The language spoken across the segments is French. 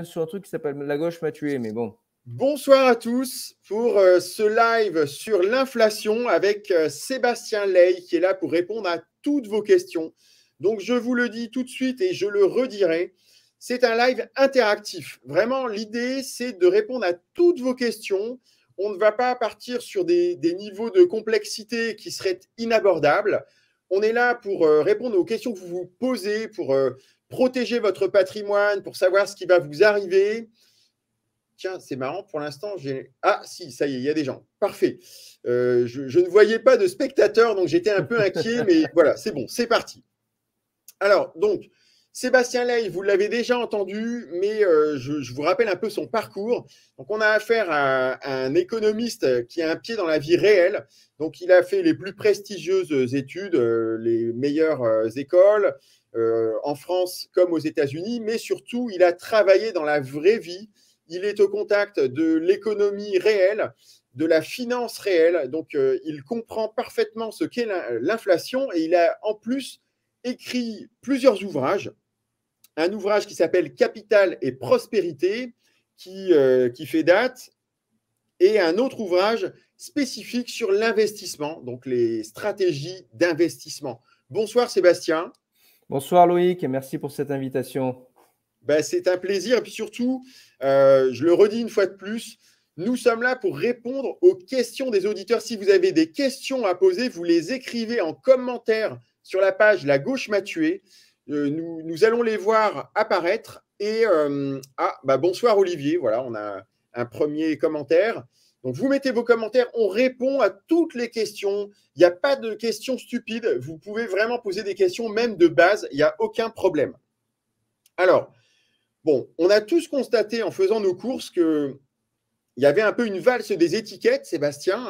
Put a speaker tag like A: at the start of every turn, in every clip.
A: sur un truc qui s'appelle La gauche m'a tué, mais bon.
B: Bonsoir à tous pour ce live sur l'inflation avec Sébastien Ley qui est là pour répondre à toutes vos questions. Donc, je vous le dis tout de suite et je le redirai, c'est un live interactif. Vraiment, l'idée, c'est de répondre à toutes vos questions. On ne va pas partir sur des niveaux de complexité qui seraient inabordables. On est là pour répondre aux questions que vous vous posez, pour protéger votre patrimoine, pour savoir ce qui va vous arriver. Tiens, c'est marrant, pour l'instant, j'ai… Ah, si, ça y est, il y a des gens. Parfait. Je ne voyais pas de spectateurs, donc j'étais un peu inquiet, mais voilà, c'est bon, c'est parti. Alors, donc, Sébastien Ley, vous l'avez déjà entendu, mais je vous rappelle un peu son parcours. Donc, on a affaire à un économiste qui a un pied dans la vie réelle. Donc, il a fait les plus prestigieuses études, les meilleures écoles en France comme aux États-Unis, mais surtout, il a travaillé dans la vraie vie. Il est au contact de l'économie réelle, de la finance réelle. Donc, il comprend parfaitement ce qu'est l'inflation et il a en plus écrit plusieurs ouvrages. Un ouvrage qui s'appelle Capital et Prospérité, qui fait date, et un autre ouvrage spécifique sur l'investissement, donc les stratégies d'investissement. Bonsoir Sébastien.
A: Bonsoir Loïc et merci pour cette invitation.
B: Ben, c'est un plaisir et puis surtout, je le redis une fois de plus, nous sommes là pour répondre aux questions des auditeurs. Si vous avez des questions à poser, vous les écrivez en commentaire sur la page La gauche m'a tué. Nous allons les voir apparaître. Et bonsoir Olivier, voilà, on a un premier commentaire. Donc vous mettez vos commentaires, on répond à toutes les questions. Il n'y a pas de questions stupides. Vous pouvez vraiment poser des questions, même de base, il n'y a aucun problème. Alors, bon, on a tous constaté en faisant nos courses qu'il y avait un peu une valse des étiquettes, Sébastien.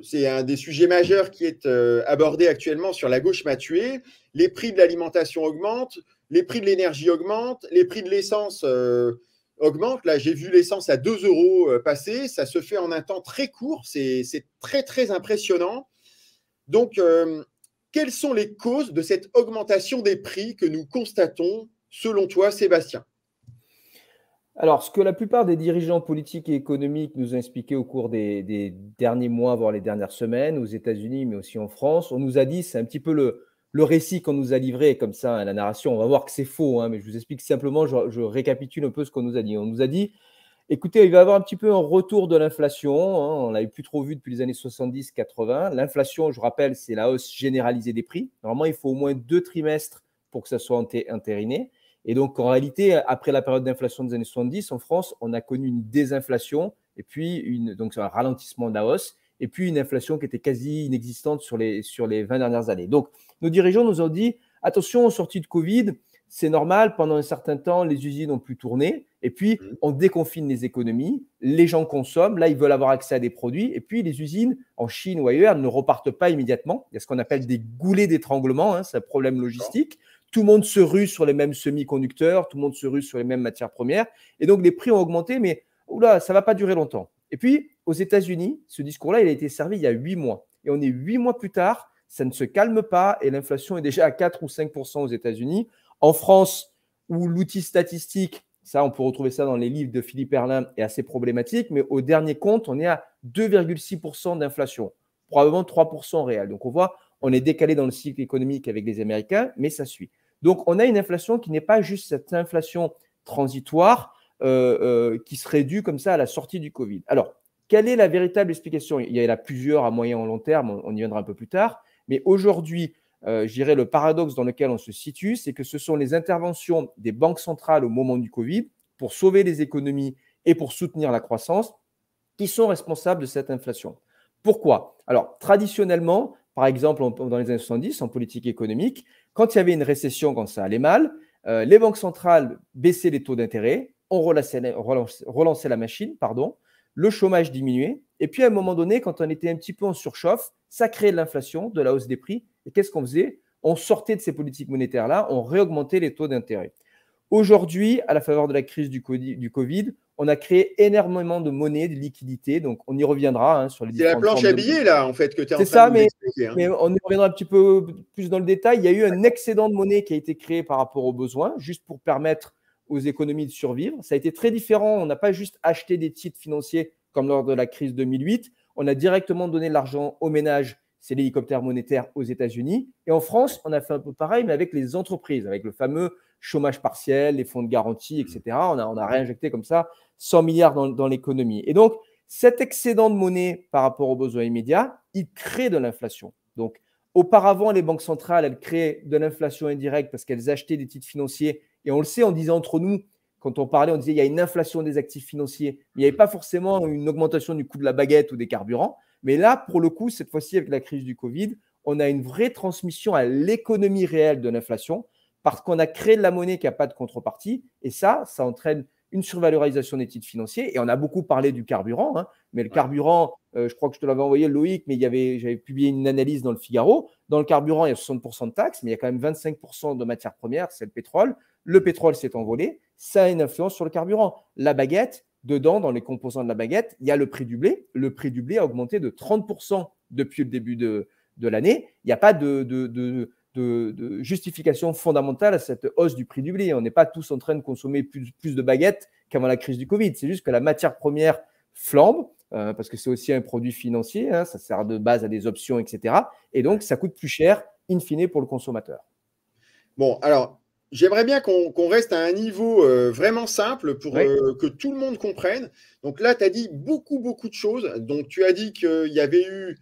B: C'est un des sujets majeurs qui est abordé actuellement sur La gauche m'a tué. Les prix de l'alimentation augmentent, les prix de l'énergie augmentent, les prix de l'essence augmentent. Là, j'ai vu l'essence à 2 € passer. Ça se fait en un temps très court. C'est très, très impressionnant. Donc, quelles sont les causes de cette augmentation des prix que nous constatons selon toi, Sébastien?
A: Alors, ce que la plupart des dirigeants politiques et économiques nous ont expliqué au cours des derniers mois, voire les dernières semaines, aux États-Unis, mais aussi en France, on nous a dit, c'est un petit peu le récit qu'on nous a livré comme ça, la narration. On va voir que c'est faux, mais je vous explique simplement, je récapitule un peu ce qu'on nous a dit. On nous a dit, écoutez, il va y avoir un petit peu un retour de l'inflation. On ne l'avait plus trop vu depuis les années 70-80. L'inflation, je rappelle, c'est la hausse généralisée des prix. Normalement, il faut au moins 2 trimestres pour que ça soit entériné. Et donc, en réalité, après la période d'inflation des années 70, en France, on a connu une désinflation et puis donc un ralentissement de la hausse et puis une inflation qui était quasi inexistante sur les 20 dernières années. Donc, nos dirigeants nous ont dit, attention, en sortie de Covid, c'est normal, pendant un certain temps, les usines ont pu tourner et puis on déconfine les économies, les gens consomment, là, ils veulent avoir accès à des produits et puis les usines, en Chine ou ailleurs, ne repartent pas immédiatement. Il y a ce qu'on appelle des goulets d'étranglement, c'est un problème logistique. Tout le monde se rue sur les mêmes semi-conducteurs, tout le monde se rue sur les mêmes matières premières. Et donc, les prix ont augmenté, mais oula, ça ne va pas durer longtemps. Et puis, aux États-Unis, ce discours-là, il a été servi il y a 8 mois. Et on est 8 mois plus tard, ça ne se calme pas et l'inflation est déjà à 4 ou 5% aux États-Unis. En France, où l'outil statistique, ça, on peut retrouver ça dans les livres de Philippe Erlin, est assez problématique, mais au dernier compte, on est à 2,6% d'inflation, probablement 3% réel. Donc, on voit, on est décalé dans le cycle économique avec les Américains, mais ça suit. Donc, on a une inflation qui n'est pas juste cette inflation transitoire qui serait due comme ça à la sortie du Covid. Alors, quelle est la véritable explication? Il y en a plusieurs à moyen et long terme, on y viendra un peu plus tard. Mais aujourd'hui, je dirais le paradoxe dans lequel on se situe, c'est que ce sont les interventions des banques centrales au moment du Covid pour sauver les économies et pour soutenir la croissance qui sont responsables de cette inflation. Pourquoi? Alors, traditionnellement, par exemple, dans les années 70, en politique économique, quand il y avait une récession, quand ça allait mal, les banques centrales baissaient les taux d'intérêt, on relançait la machine, le chômage diminuait, et puis à un moment donné, quand on était un petit peu en surchauffe, ça créait de l'inflation, de la hausse des prix, et qu'est-ce qu'on faisait? On sortait de ces politiques monétaires-là, on réaugmentait les taux d'intérêt. Aujourd'hui, à la faveur de la crise du Covid, on a créé énormément de monnaie, de liquidités. Donc, on y reviendra sur les différentes
B: formes. C'est la planche à billets, là, en fait, que tu es en train
A: C'est ça,
B: de nous expliquer.
A: mais on y reviendra un petit peu plus dans le détail. Il y a eu un excédent de monnaie qui a été créé par rapport aux besoins, juste pour permettre aux économies de survivre. Ça a été très différent. On n'a pas juste acheté des titres financiers comme lors de la crise 2008. On a directement donné de l'argent aux ménages, c'est l'hélicoptère monétaire aux États-Unis. Et en France, on a fait un peu pareil, mais avec les entreprises, avec le fameux chômage partiel, les fonds de garantie, etc. On a réinjecté comme ça 100 milliards dans l'économie. Et donc, cet excédent de monnaie par rapport aux besoins immédiats, il crée de l'inflation. Donc, auparavant, les banques centrales, elles créaient de l'inflation indirecte parce qu'elles achetaient des titres financiers. Et on le sait, on disait entre nous, quand on parlait, on disait il y a une inflation des actifs financiers. Mais il n'y avait pas forcément une augmentation du coût de la baguette ou des carburants. Mais là, pour le coup, cette fois-ci, avec la crise du Covid, on a une vraie transmission à l'économie réelle de l'inflation parce qu'on a créé de la monnaie qui n'a pas de contrepartie. Et ça entraîne une survalorisation des titres financiers. Et on a beaucoup parlé du carburant. Mais le carburant, je crois que je te l'avais envoyé, Loïc, mais j'avais publié une analyse dans le Figaro. Dans le carburant, il y a 60% de taxes, mais il y a quand même 25% de matières premières, c'est le pétrole. Le pétrole s'est envolé. Ça a une influence sur le carburant. La baguette, dedans, dans les composants de la baguette, il y a le prix du blé. Le prix du blé a augmenté de 30% depuis le début de l'année. Il n'y a pas de justification fondamentale à cette hausse du prix du blé. On n'est pas tous en train de consommer plus de baguettes qu'avant la crise du Covid. C'est juste que la matière première flambe, parce que c'est aussi un produit financier, ça sert de base à des options, etc. Et donc, ça coûte plus cher, in fine, pour le consommateur.
B: Bon, alors, j'aimerais bien qu'on reste à un niveau vraiment simple pour que tout le monde comprenne. Donc là, tu as dit beaucoup de choses. Donc, tu as dit qu'il y avait eu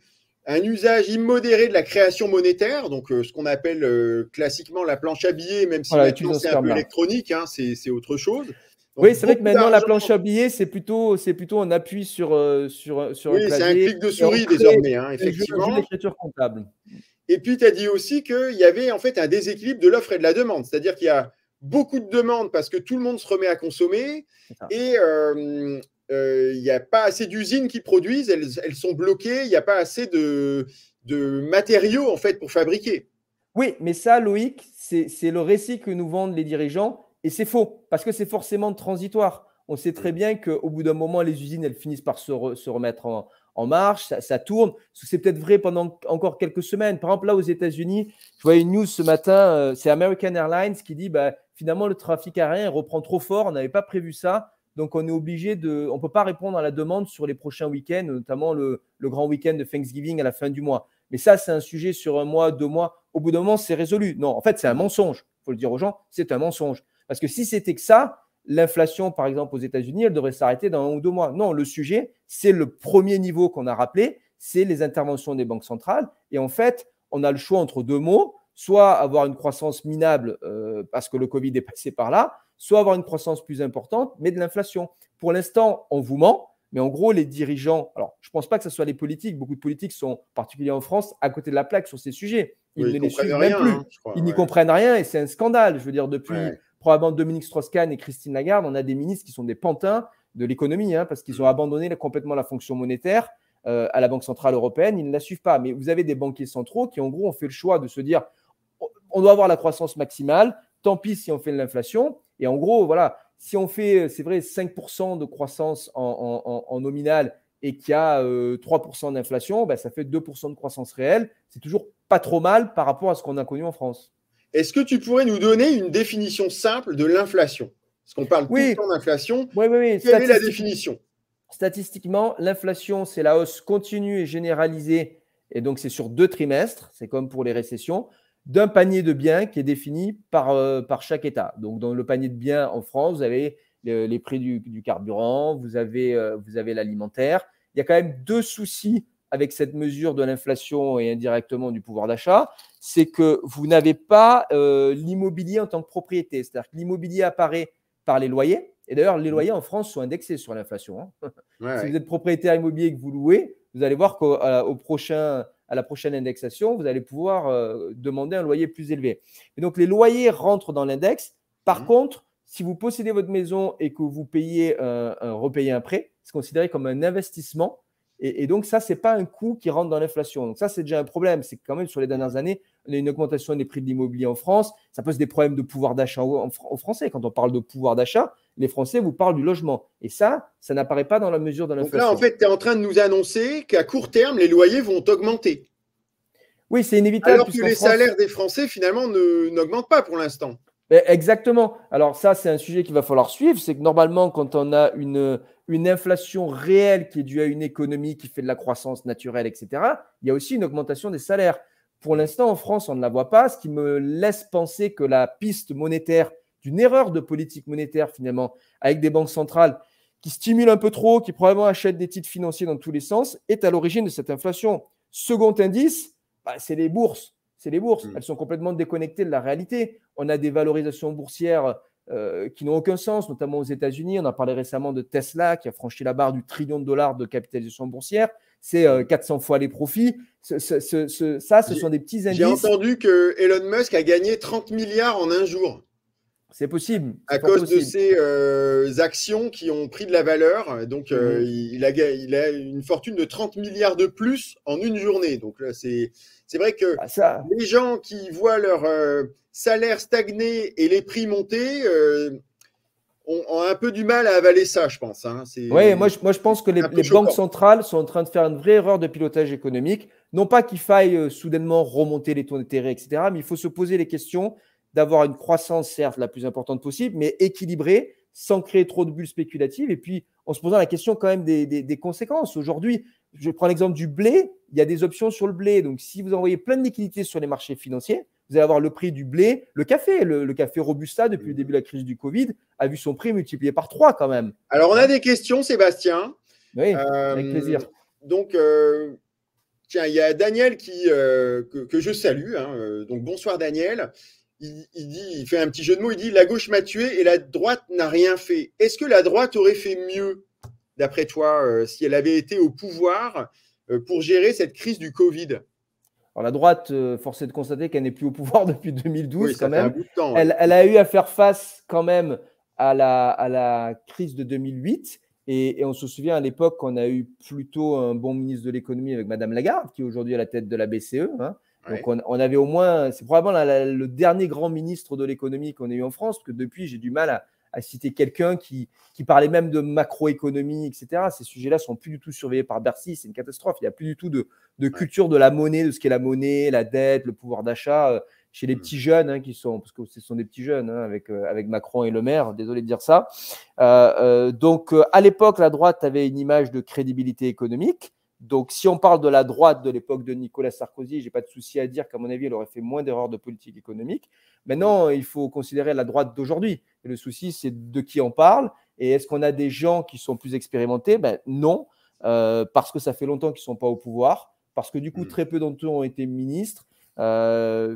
B: un usage immodéré de la création monétaire, donc ce qu'on appelle classiquement la planche à billets, même si maintenant c'est un peu électronique, c'est autre chose. Donc,
A: oui, c'est vrai que maintenant la planche à billets, c'est plutôt on appuie sur un
B: clavier. C'est un clic de souris désormais, effectivement.
A: Un jeu d'écriture comptable.
B: Et puis, tu as dit aussi qu'il y avait en fait un déséquilibre de l'offre et de la demande, c'est-à-dire qu'il y a beaucoup de demandes parce que tout le monde se remet à consommer et il n'y a pas assez d'usines qui produisent, elles sont bloquées, il n'y a pas assez de matériaux en fait pour fabriquer.
A: Oui, mais ça, Loïc, c'est le récit que nous vendent les dirigeants et c'est faux parce que c'est forcément transitoire. On sait très bien qu'au bout d'un moment, les usines, elles finissent par se remettre en marche, ça tourne. C'est peut-être vrai pendant encore quelques semaines. Par exemple, là, aux États-Unis, je voyais une news ce matin, c'est American Airlines qui dit finalement, le trafic aérien reprend trop fort, on n'avait pas prévu ça. Donc, on est obligé on ne peut pas répondre à la demande sur les prochains week-ends, notamment le grand week-end de Thanksgiving à la fin du mois. Mais ça, c'est un sujet sur 1 mois, 2 mois. Au bout d'un moment, c'est résolu. Non, en fait, c'est un mensonge. Il faut le dire aux gens, c'est un mensonge. Parce que si c'était que ça, l'inflation, par exemple, aux États-Unis, elle devrait s'arrêter dans 1 ou 2 mois. Non, le sujet, c'est le premier niveau qu'on a rappelé, c'est les interventions des banques centrales. Et en fait, on a le choix entre 2 mots, soit avoir une croissance minable parce que le Covid est passé par là, soit avoir une croissance plus importante, mais de l'inflation. Pour l'instant, on vous ment, mais en gros, les dirigeants, alors je ne pense pas que ce soit les politiques, beaucoup de politiques sont, particulièrement en France, à côté de la plaque sur ces sujets. Ils ne les suivent même plus. Ils n'y comprennent rien et c'est un scandale. Je veux dire, depuis probablement Dominique Strauss-Kahn et Christine Lagarde, on a des ministres qui sont des pantins de l'économie parce qu'ils ont abandonné complètement la fonction monétaire à la Banque Centrale Européenne. Ils ne la suivent pas. Mais vous avez des banquiers centraux qui, en gros, ont fait le choix de se dire on doit avoir la croissance maximale, tant pis si on fait de l'inflation. Et en gros, voilà, si on fait, c'est vrai, 5% de croissance en nominal et qu'il y a 3% d'inflation, ça fait 2% de croissance réelle. C'est toujours pas trop mal par rapport à ce qu'on a connu en France.
B: Est-ce que tu pourrais nous donner une définition simple de l'inflation? Parce qu'on parle tout le temps d'inflation.
A: Oui.
B: Quelle est la définition?
A: Statistiquement, l'inflation, c'est la hausse continue et généralisée, et donc c'est sur 2 trimestres, c'est comme pour les récessions, d'un panier de biens qui est défini par chaque État. Donc, dans le panier de biens en France, vous avez les prix du carburant, vous avez l'alimentaire. Il y a quand même 2 soucis avec cette mesure de l'inflation et indirectement du pouvoir d'achat, c'est que vous n'avez pas l'immobilier en tant que propriété. C'est-à-dire que l'immobilier apparaît par les loyers. Et d'ailleurs, les loyers en France sont indexés sur l'inflation. Si vous êtes propriétaire immobilier et que vous louez, vous allez voir qu'à la prochaine indexation, vous allez pouvoir demander un loyer plus élevé. Et donc, les loyers rentrent dans l'index. Par contre, si vous possédez votre maison et que vous repayez un prêt, c'est considéré comme un investissement. Et donc, ça, ce n'est pas un coût qui rentre dans l'inflation. Donc, ça, c'est déjà un problème. C'est que quand même, sur les dernières années, on a une augmentation des prix de l'immobilier en France. Ça pose des problèmes de pouvoir d'achat aux Français. Quand on parle de pouvoir d'achat, les Français vous parlent du logement. Et ça n'apparaît pas dans la mesure de l'inflation.
B: Donc là, en fait, tu es en train de nous annoncer qu'à court terme, les loyers vont augmenter.
A: Oui, c'est inévitable.
B: Alors que les salaires des Français, finalement, n'augmentent pas pour l'instant.
A: Exactement. Alors ça, c'est un sujet qu'il va falloir suivre. C'est que normalement, quand on a une inflation réelle qui est due à une économie qui fait de la croissance naturelle, etc., il y a aussi une augmentation des salaires. Pour l'instant, en France, on ne la voit pas, ce qui me laisse penser que la piste monétaire, d'une erreur de politique monétaire finalement, avec des banques centrales qui stimulent un peu trop, qui probablement achètent des titres financiers dans tous les sens, est à l'origine de cette inflation. Second indice, c'est les bourses. C'est les bourses. Elles sont complètement déconnectées de la réalité. On a des valorisations boursières qui n'ont aucun sens, notamment aux États-Unis. On a parlé récemment de Tesla qui a franchi la barre du $1 trillion de capitalisation boursière. C'est 400 fois les profits. Ce sont des petits indices.
B: J'ai entendu que Elon Musk a gagné 30 milliards en un jour.
A: C'est possible.
B: À cause de ces actions qui ont pris de la valeur. Donc, il a une fortune de 30 milliards de plus en une journée. Donc, là, c'est vrai que les gens qui voient leur salaire stagner et les prix monter ont un peu du mal à avaler ça, je pense. Hein.
A: Oui, moi, je pense que les banques centrales sont en train de faire une vraie erreur de pilotage économique. Non pas qu'il faille soudainement remonter les taux d'intérêt, etc., mais il faut se poser les questions d'avoir une croissance, certes, la plus importante possible, mais équilibrée, sans créer trop de bulles spéculatives. Et puis, en se posant la question quand même des conséquences. Aujourd'hui, je prends l'exemple du blé. Il y a des options sur le blé. Donc, si vous envoyez plein de liquidités sur les marchés financiers, vous allez avoir le prix du blé. Le café, le café Robusta, depuis le début de la crise du Covid, a vu son prix multiplié par 3 quand même.
B: Alors, on a des questions, Sébastien.
A: Oui, avec plaisir.
B: Donc, tiens, il y a Daniel que je salue. Hein, donc, bonsoir Daniel. Il fait un petit jeu de mots, il dit « La gauche m'a tué et la droite n'a rien fait ». Est-ce que la droite aurait fait mieux, d'après toi, si elle avait été au pouvoir pour gérer cette crise du Covid ?
A: Alors la droite, force est de constater qu'elle n'est plus au pouvoir depuis 2012
B: oui,
A: quand même.
B: Un bout de temps,
A: ouais. Elle a eu à faire face quand même à la crise de 2008. Et on se souvient à l'époque qu'on a eu plutôt un bon ministre de l'économie avec Madame Lagarde, qui est aujourd'hui à la tête de la BCE. Hein. Donc, on avait au moins, c'est probablement le dernier grand ministre de l'économie qu'on ait eu en France, parce que depuis, j'ai du mal à citer quelqu'un qui parlait même de macroéconomie, etc. Ces sujets-là ne sont plus du tout surveillés par Bercy, c'est une catastrophe. Il n'y a plus du tout de culture de la monnaie, de ce qu'est la monnaie, la dette, le pouvoir d'achat chez les petits jeunes, hein, parce que ce sont des petits jeunes, hein, avec Macron et Le Maire, désolé de dire ça. Donc, à l'époque, la droite avait une image de crédibilité économique. Donc, si on parle de la droite de l'époque de Nicolas Sarkozy, je n'ai pas de souci à dire qu'à mon avis, elle aurait fait moins d'erreurs de politique économique. Maintenant, il faut considérer la droite d'aujourd'hui. Et le souci, c'est de qui on parle. Et est-ce qu'on a des gens qui sont plus expérimentés ? Non, parce que ça fait longtemps qu'ils ne sont pas au pouvoir, parce que du coup, très peu d'entre eux ont été ministres.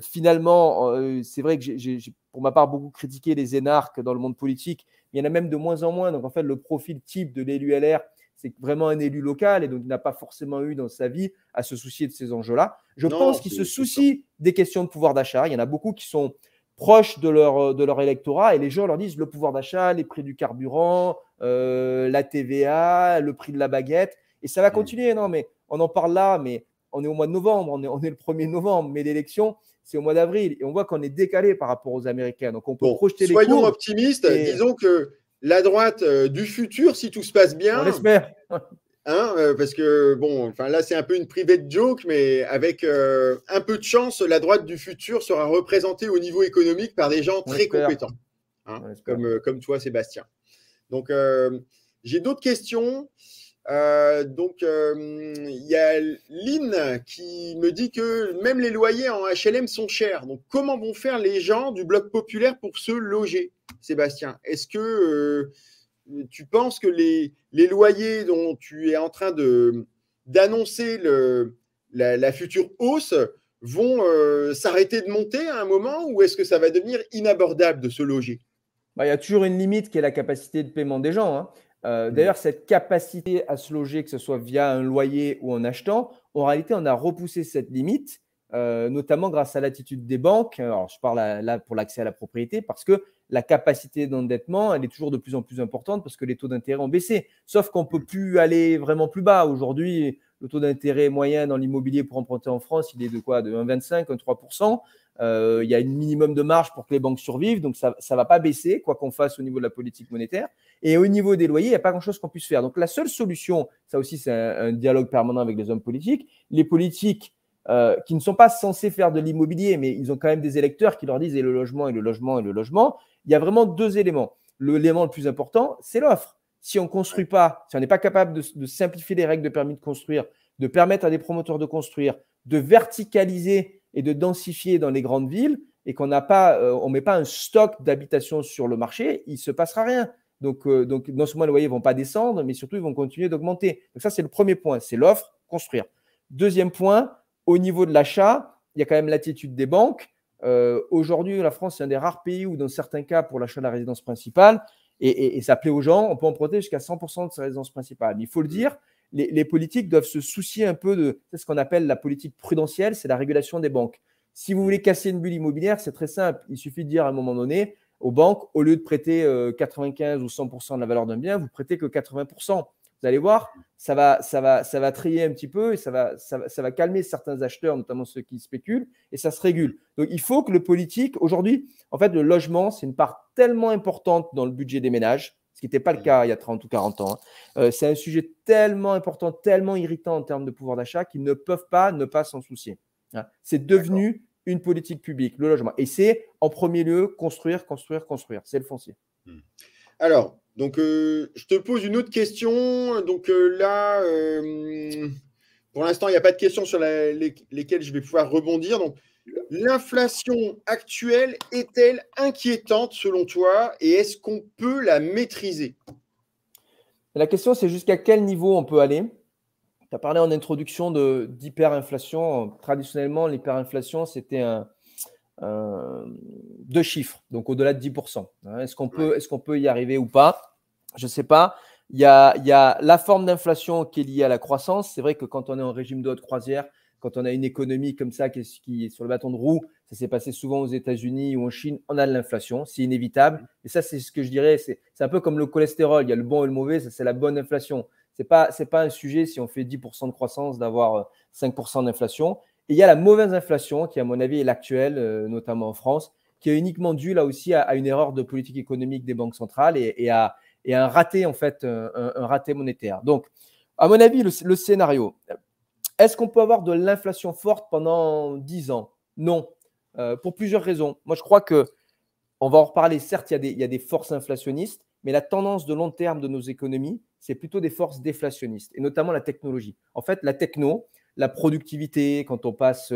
A: Finalement, c'est vrai que j'ai pour ma part beaucoup critiqué les énarques dans le monde politique. Il y en a même de moins en moins. Donc, en fait, le profil type de l'élu LR, c'est vraiment un élu local et donc il n'a pas forcément eu dans sa vie à se soucier de ces enjeux-là. Je pense qu'il se soucie des questions de pouvoir d'achat. Il y en a beaucoup qui sont proches de leur électorat et les gens leur disent le pouvoir d'achat, les prix du carburant, la TVA, le prix de la baguette. Et ça va continuer. Non, mais on en parle là, mais on est au mois de novembre, on est le 1er novembre, mais l'élection, c'est au mois d'avril. Et on voit qu'on est décalé par rapport aux Américains. Donc, on peut projeter les courbes.
B: Soyons optimistes. Disons que la droite du futur, si tout se passe bien.
A: On l'espère.
B: Hein, parce que, bon, enfin là, c'est un peu une private joke, mais avec un peu de chance, la droite du futur sera représentée au niveau économique par des gens très compétents, hein, comme toi, Sébastien. Donc, j'ai d'autres questions. Il y a Lynn qui me dit que même les loyers en HLM sont chers. Donc, comment vont faire les gens du bloc populaire pour se loger, Sébastien ? Est-ce que tu penses que les loyers dont tu es en train d'annoncer la future hausse vont s'arrêter de monter à un moment ou est-ce que ça va devenir inabordable de se loger ?
A: Il y a toujours une limite qui est la capacité de paiement des gens. Hein. D'ailleurs, cette capacité à se loger, que ce soit via un loyer ou en achetant, en réalité, on a repoussé cette limite, notamment grâce à l'attitude des banques. Alors, je parle là pour l'accès à la propriété, parce que la capacité d'endettement, elle est toujours de plus en plus importante parce que les taux d'intérêt ont baissé. Sauf qu'on ne peut plus aller vraiment plus bas. Aujourd'hui, le taux d'intérêt moyen dans l'immobilier pour emprunter en France, il est de quoi ? De 1,25, 1,3%. Il y a un minimum de marge pour que les banques survivent, donc ça ne va pas baisser, quoi qu'on fasse au niveau de la politique monétaire. Et au niveau des loyers, il n'y a pas grand-chose qu'on puisse faire. Donc la seule solution, ça aussi c'est un dialogue permanent avec les hommes politiques, les politiques qui ne sont pas censés faire de l'immobilier, mais ils ont quand même des électeurs qui leur disent et le logement, et le logement, et le logement. Il y a vraiment deux éléments. L'élément le plus important, c'est l'offre. Si on ne construit pas, si on n'est pas capable de simplifier les règles de permis de construire, de permettre à des promoteurs de construire, de verticaliser et de densifier dans les grandes villes, et qu'on n'a pas, on met pas un stock d'habitation sur le marché, il ne se passera rien. Donc, non seulement les loyers ne vont pas descendre, mais surtout, ils vont continuer d'augmenter. Donc ça, c'est le premier point, c'est l'offre, construire. Deuxième point, au niveau de l'achat, il y a quand même l'attitude des banques. Aujourd'hui, la France, c'est un des rares pays où, dans certains cas, pour l'achat de la résidence principale, et ça plaît aux gens, on peut emprunter jusqu'à 100% de sa résidence principale. Mais il faut le dire, les politiques doivent se soucier un peu de ce qu'on appelle la politique prudentielle, c'est la régulation des banques. Si vous voulez casser une bulle immobilière, c'est très simple. Il suffit de dire à un moment donné aux banques, au lieu de prêter 95 ou 100% de la valeur d'un bien, vous prêtez que 80%. Vous allez voir, ça va trier un petit peu et ça va calmer certains acheteurs, notamment ceux qui spéculent, et ça se régule. Donc, il faut que le politique, aujourd'hui, en fait, le logement, c'est une part tellement importante dans le budget des ménages, ce qui n'était pas le cas il y a 30 ou 40 ans. C'est un sujet tellement important, tellement irritant en termes de pouvoir d'achat qu'ils ne peuvent pas ne pas s'en soucier. C'est devenu une politique publique, le logement. Et c'est, en premier lieu, construire, construire, construire. C'est le foncier.
B: Alors, donc, je te pose une autre question. Donc là, pour l'instant, il n'y a pas de questions sur lesquelles je vais pouvoir rebondir. Donc, l'inflation actuelle est-elle inquiétante selon toi et est-ce qu'on peut la maîtriser?
A: La question, c'est jusqu'à quel niveau on peut aller. Tu as parlé en introduction d'hyperinflation. Traditionnellement, l'hyperinflation, c'était deux chiffres, donc au-delà de 10%. Est-ce qu'on peut y arriver ou pas? Je ne sais pas. Il y a la forme d'inflation qui est liée à la croissance. C'est vrai que quand on est en régime de haute croisière, quand on a une économie comme ça qui est sur le bâton de roue, ça s'est passé souvent aux États-Unis ou en Chine, on a de l'inflation, c'est inévitable. Et ça, c'est ce que je dirais, c'est un peu comme le cholestérol, il y a le bon et le mauvais, ça c'est la bonne inflation. C'est pas un sujet si on fait 10% de croissance d'avoir 5% d'inflation. Et il y a la mauvaise inflation qui, à mon avis, est l'actuelle, notamment en France, qui est uniquement due là aussi à une erreur de politique économique des banques centrales et à un raté, en fait, un raté monétaire. Donc, à mon avis, le scénario, est-ce qu'on peut avoir de l'inflation forte pendant 10 ans? Non, pour plusieurs raisons. Moi, je crois qu'on va en reparler. Certes, il y a des forces inflationnistes, mais la tendance de long terme de nos économies, c'est plutôt des forces déflationnistes, et notamment la technologie. En fait, la techno, la productivité, quand on passe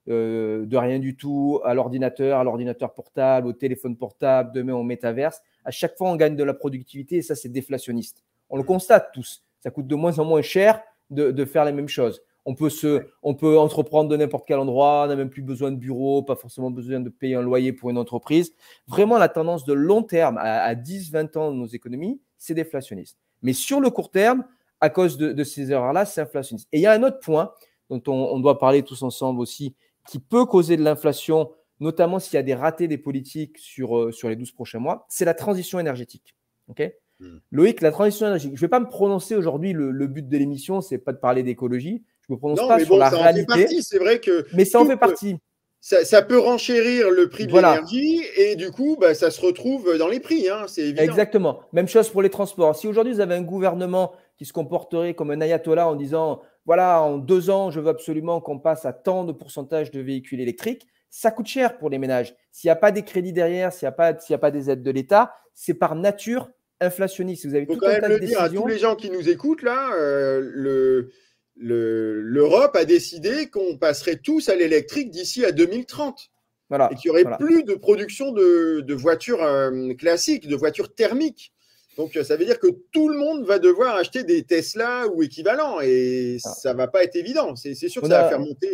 A: de rien du tout à l'ordinateur portable, au téléphone portable, demain au métaverse, à chaque fois, on gagne de la productivité et ça, c'est déflationniste. On le constate tous. Ça coûte de moins en moins cher de faire les mêmes choses. On peut entreprendre de n'importe quel endroit, on n'a même plus besoin de bureau, pas forcément besoin de payer un loyer pour une entreprise. Vraiment, la tendance de long terme à 10-20 ans de nos économies, c'est déflationniste. Mais sur le court terme, à cause de ces erreurs-là, c'est inflationniste. Et il y a un autre point dont on doit parler tous ensemble aussi, qui peut causer de l'inflation, notamment s'il y a des ratés des politiques sur les 12 prochains mois, c'est la transition énergétique. Okay. Loïc, la transition énergétique, je ne vais pas me prononcer aujourd'hui, le but de l'émission, ce n'est pas de parler d'écologie, je ne me prononce pas sur la réalité.
B: C'est vrai que
A: mais ça en fait partie.
B: Ça peut renchérir le prix de l'énergie et du coup, ça se retrouve dans les prix, c'est évident.
A: Exactement. Même chose pour les transports. Si aujourd'hui, vous avez un gouvernement qui se comporterait comme un ayatollah en disant « Voilà, en 2 ans, je veux absolument qu'on passe à tant de pourcentage de véhicules électriques », ça coûte cher pour les ménages. S'il n'y a pas des crédits derrière, s'il n'y a pas des aides de l'État, c'est par nature inflationniste. Vous avez tout un tas de décisions. Il faut quand même le dire
B: à tous les gens qui nous écoutent, là, l'Europe a décidé qu'on passerait tous à l'électrique d'ici à 2030. Voilà, et qu'il n'y aurait plus de production de voitures classiques, de voitures thermiques. Donc, ça veut dire que tout le monde va devoir acheter des Tesla ou équivalents. Et ça ne va pas être évident. C'est sûr que ça va faire monter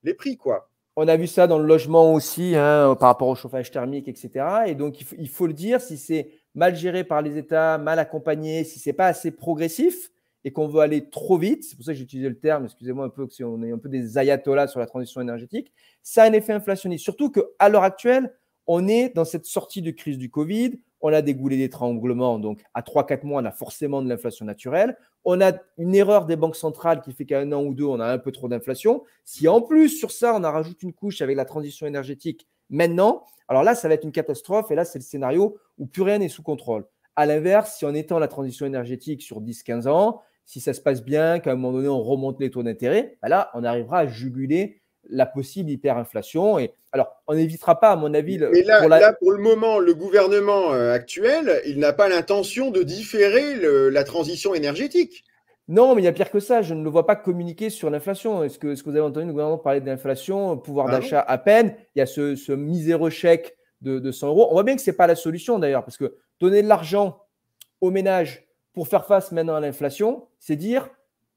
B: les prix, quoi.
A: On a vu ça dans le logement aussi, par rapport au chauffage thermique, etc. Et donc, il faut le dire, si c'est mal géré par les États, mal accompagné, si ce n'est pas assez progressif et qu'on veut aller trop vite, c'est pour ça que j'ai utilisé le terme, excusez-moi un peu, si on est un peu des ayatollahs sur la transition énergétique, ça a un effet inflationniste. Surtout qu'à l'heure actuelle, on est dans cette sortie de crise du Covid, on a des goulets d'étranglement, donc à 3-4 mois, on a forcément de l'inflation naturelle. On a une erreur des banques centrales qui fait qu'à 1 an ou 2, on a un peu trop d'inflation. Si en plus, sur ça, on en rajoute une couche avec la transition énergétique maintenant, alors là, ça va être une catastrophe et là, c'est le scénario où plus rien n'est sous contrôle. À l'inverse, si on étend la transition énergétique sur 10-15 ans, si ça se passe bien, qu'à un moment donné, on remonte les taux d'intérêt, ben là, on arrivera à juguler la possible hyperinflation. Et alors, on n'évitera pas, à mon avis,
B: Mais là, pour le moment, le gouvernement actuel, il n'a pas l'intention de différer la transition énergétique.
A: Non, mais il y a pire que ça. Je ne le vois pas communiquer sur l'inflation. Est-ce que vous avez entendu le gouvernement parler de l'inflation, pouvoir d'achat à peine? Il y a ce miséreux chèque de 100 euros. On voit bien que ce n'est pas la solution d'ailleurs, parce que donner de l'argent aux ménages pour faire face maintenant à l'inflation, c'est dire,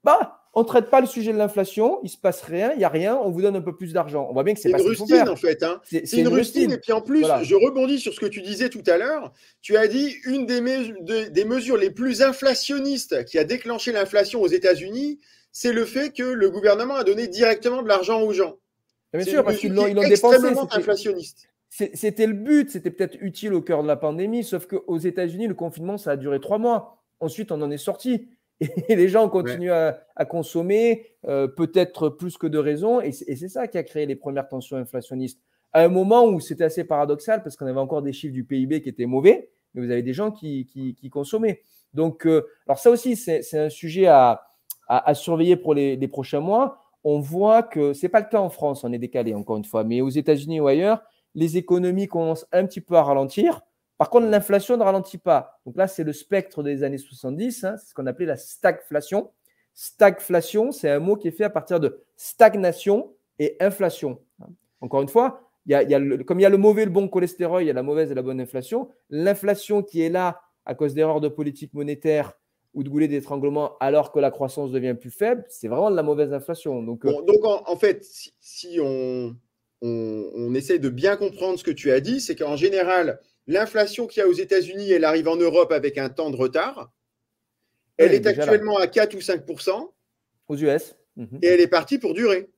A: bah, on ne traite pas le sujet de l'inflation, il ne se passe rien, il n'y a rien, on vous donne un peu plus d'argent. On voit bien que c'est pas ce qu'il faut faire.
B: C'est une rustine en fait. Hein.
A: C'est
B: une rustine. Et puis en plus,
A: voilà.
B: Je rebondis sur ce que tu disais tout à l'heure. Tu as dit une des mesures les plus inflationnistes qui a déclenché l'inflation aux États-Unis, c'est le fait que le gouvernement a donné directement de l'argent aux gens.
A: Bien sûr, parce qu'ils l'ont dépensé.
B: Extrêmement inflationniste.
A: C'était le but, c'était peut-être utile au cœur de la pandémie, sauf qu'aux États-Unis, le confinement, ça a duré 3 mois. Ensuite, on en est sorti. Et les gens continuent à consommer, peut-être plus que de raison. Et c'est ça qui a créé les premières tensions inflationnistes. À un moment où c'était assez paradoxal, parce qu'on avait encore des chiffres du PIB qui étaient mauvais, mais vous avez des gens qui consommaient. Donc, alors ça aussi, c'est un sujet à surveiller pour les prochains mois. On voit que ce n'est pas le cas en France, on est décalé encore une fois, mais aux États-Unis ou ailleurs, les économies commencent un petit peu à ralentir. Par contre, l'inflation ne ralentit pas. Donc là, c'est le spectre des années 70, hein, c'est ce qu'on appelait la stagflation. Stagflation, c'est un mot qui est fait à partir de stagnation et inflation. Encore une fois, comme il y a le mauvais et le bon cholestérol, il y a la mauvaise et la bonne inflation. L'inflation qui est là à cause d'erreurs de politique monétaire ou de goulets d'étranglement alors que la croissance devient plus faible, c'est vraiment de la mauvaise inflation. Donc
B: en fait, si on essaie de bien comprendre ce que tu as dit, c'est qu'en général, l'inflation qu'il y a aux États-Unis, elle arrive en Europe avec un temps de retard. Elle est actuellement à 4 ou 5%.
A: Aux US.
B: Et elle est partie pour durer.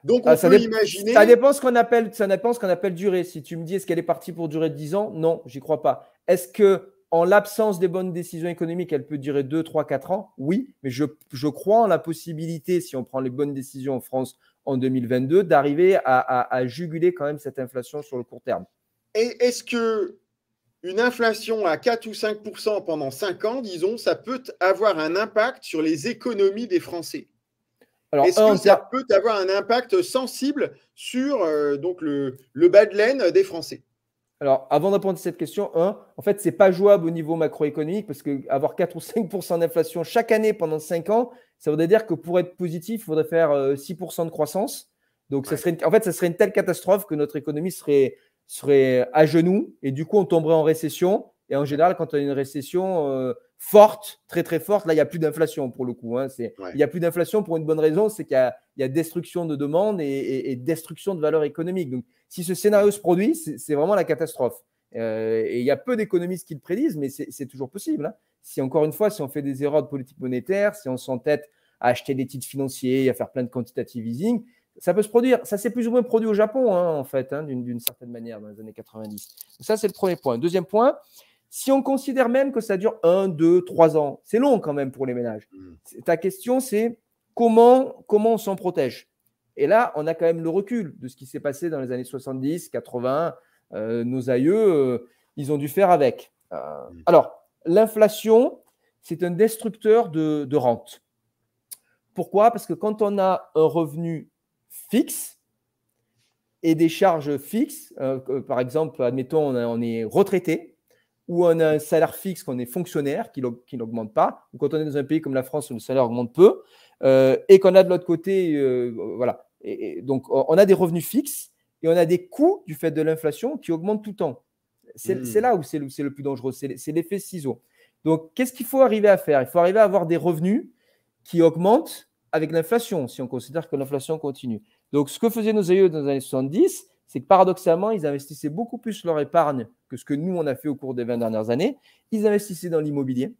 B: Donc, on peut imaginer…
A: Ça dépend ce qu'on appelle durée. Si tu me dis, est-ce qu'elle est partie pour durer 10 ans? Non, j'y crois pas. Est-ce qu'en l'absence des bonnes décisions économiques, elle peut durer 2, 3, 4 ans? Oui, mais je crois en la possibilité, si on prend les bonnes décisions en France en 2022, d'arriver à juguler quand même cette inflation sur le court terme.
B: Et est-ce qu'une inflation à 4 ou 5% pendant 5 ans, disons, ça peut avoir un impact sur les économies des Français? Est-ce que ça peut avoir un impact sensible sur donc le bas de laine des Français?
A: Alors, avant de répondre à cette question, en fait, ce n'est pas jouable au niveau macroéconomique parce qu'avoir 4 ou 5% d'inflation chaque année pendant 5 ans, ça voudrait dire que pour être positif, il faudrait faire 6% de croissance. Donc, ça serait une telle catastrophe que notre économie serait à genoux et du coup, on tomberait en récession. Et en général, quand on a une récession forte, très très forte, là, il n'y a plus d'inflation pour le coup. Il n'y a plus d'inflation pour une bonne raison, c'est qu'il y a destruction de demande et destruction de valeur économique. Donc, si ce scénario se produit, c'est vraiment la catastrophe. Et il y a peu d'économistes qui le prédisent, mais c'est toujours possible. Hein. Si encore une fois, si on fait des erreurs de politique monétaire, si on s'entête à acheter des titres financiers, à faire plein de quantitative easing, ça peut se produire. Ça s'est plus ou moins produit au Japon, en fait, d'une certaine manière, dans les années 90. Donc ça, c'est le premier point. Deuxième point, si on considère même que ça dure 1, 2, 3 ans, c'est long quand même pour les ménages. Ta question, c'est comment on s'en protège? Et là, on a quand même le recul de ce qui s'est passé dans les années 70, 80. Nos aïeux, ils ont dû faire avec. Alors, l'inflation, c'est un destructeur de rente. Pourquoi? Parce que quand on a un revenu fixe et des charges fixes, par exemple, admettons, on est retraité, ou on a un salaire fixe, qu'on est fonctionnaire, qui n'augmente pas, ou quand on est dans un pays comme la France où le salaire augmente peu, et qu'on a de l'autre côté, voilà. Et donc, on a des revenus fixes et on a des coûts du fait de l'inflation qui augmentent tout le temps. C'est là où c'est le plus dangereux, c'est l'effet ciseau. Donc, qu'est-ce qu'il faut arriver à faire? Il faut arriver à avoir des revenus qui augmentent avec l'inflation, si on considère que l'inflation continue. Donc, ce que faisaient nos aïeux dans les années 70, c'est que paradoxalement, ils investissaient beaucoup plus leur épargne que ce que nous, on a fait au cours des 20 dernières années. Ils investissaient dans l'immobilier,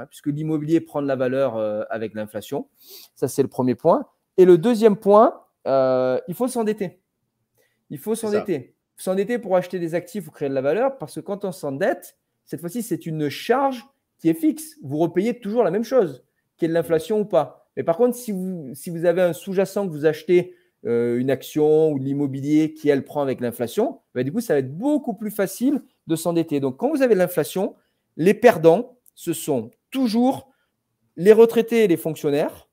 A: puisque l'immobilier prend de la valeur avec l'inflation. Ça, c'est le premier point. Et le deuxième point, il faut s'endetter. Il faut s'endetter. S'endetter pour acheter des actifs ou créer de la valeur, parce que quand on s'endette, cette fois-ci, c'est une charge qui est fixe. Vous repayez toujours la même chose, qu'il y ait de l'inflation ou pas. Mais par contre, si vous avez un sous-jacent que vous achetez une action ou de l'immobilier qui, elle, prend avec l'inflation, du coup, ça va être beaucoup plus facile de s'endetter. Donc, quand vous avez de l'inflation, les perdants, ce sont toujours les retraités et les fonctionnaires,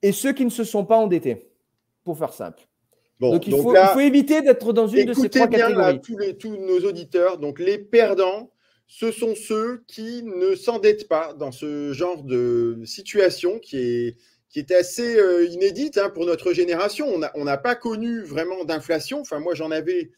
A: et ceux qui ne se sont pas endettés, pour faire simple.
B: Bon,
A: donc il faut éviter d'être dans une de ces trois catégories.
B: Écoutez bien tous nos auditeurs. Donc les perdants, ce sont ceux qui ne s'endettent pas dans ce genre de situation qui est assez inédite pour notre génération. On n'a pas connu vraiment d'inflation. Enfin, moi, j'en avais,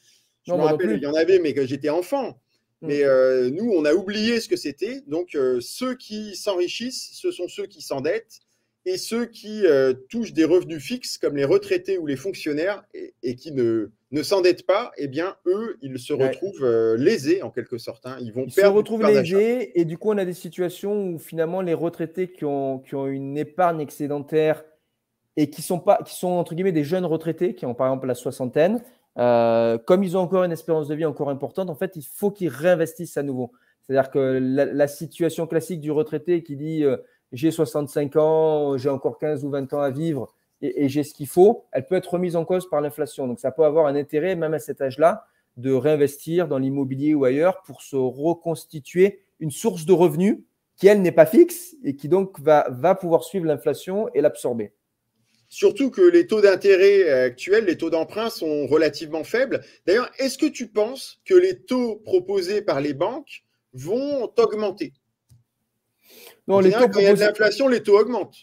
B: je me rappelle, il y en avait, mais que j'étais enfant. Mais nous, on a oublié ce que c'était. Donc, ceux qui s'enrichissent, ce sont ceux qui s'endettent. Et ceux qui touchent des revenus fixes, comme les retraités ou les fonctionnaires, et qui ne s'endettent pas, eh bien, eux, ils se retrouvent lésés, en quelque sorte. Ils vont perdre. Ils se
A: retrouvent lésés, et du coup, on a des situations où, finalement, les retraités qui ont une épargne excédentaire et qui sont, entre guillemets, des jeunes retraités, qui ont, par exemple, la soixantaine, comme ils ont encore une espérance de vie encore importante, en fait, il faut qu'ils réinvestissent à nouveau. C'est-à-dire que la situation classique du retraité qui dit j'ai 65 ans, j'ai encore 15 ou 20 ans à vivre et j'ai ce qu'il faut, elle peut être remise en cause par l'inflation. Donc, ça peut avoir un intérêt, même à cet âge-là, de réinvestir dans l'immobilier ou ailleurs pour se reconstituer une source de revenus qui, elle, n'est pas fixe et qui donc va pouvoir suivre l'inflation et l'absorber.
B: Surtout que les taux d'intérêt actuels, les taux d'emprunt sont relativement faibles. D'ailleurs, est-ce que tu penses que les taux proposés par les banques vont augmenter? Non, quand il y a de l'inflation, les taux augmentent.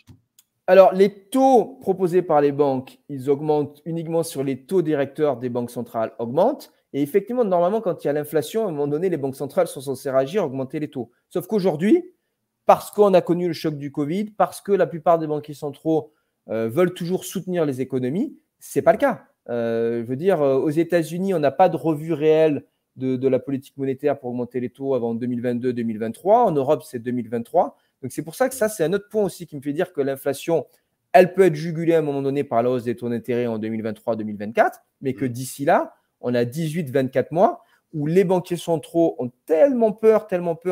A: Alors, les taux proposés par les banques, ils augmentent uniquement sur les taux directeurs des banques centrales augmentent. Et effectivement, normalement, quand il y a l'inflation, à un moment donné, les banques centrales sont censées réagir, augmenter les taux. Sauf qu'aujourd'hui, parce qu'on a connu le choc du Covid, parce que la plupart des banquiers centraux veulent toujours soutenir les économies, ce n'est pas le cas. Je veux dire, aux États-Unis, on n'a pas de revue réelle de la politique monétaire pour augmenter les taux avant 2022-2023. En Europe, c'est 2023. Donc, c'est pour ça que ça, c'est un autre point aussi qui me fait dire que l'inflation, elle peut être jugulée à un moment donné par la hausse des taux d'intérêt en 2023-2024, mais que d'ici là, on a 18-24 mois où les banquiers centraux ont tellement peur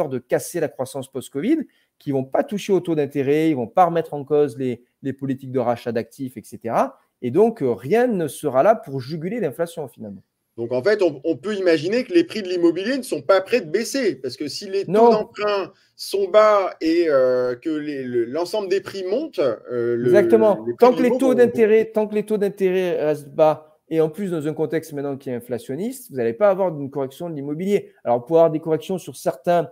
A: de casser la croissance post-Covid qu'ils ne vont pas toucher au taux d'intérêt, ils ne vont pas remettre en cause les politiques de rachat d'actifs, etc. Et donc, rien ne sera là pour juguler l'inflation finalement.
B: Donc, en fait, on peut imaginer que les prix de l'immobilier ne sont pas prêts de baisser. Parce que si les taux d'emprunt sont bas et que l'ensemble des prix montent…
A: Exactement. Tant que les taux d'intérêt restent bas, et en plus dans un contexte maintenant qui est inflationniste, vous n'allez pas avoir une correction de l'immobilier. Alors, vous pouvez avoir des corrections sur certains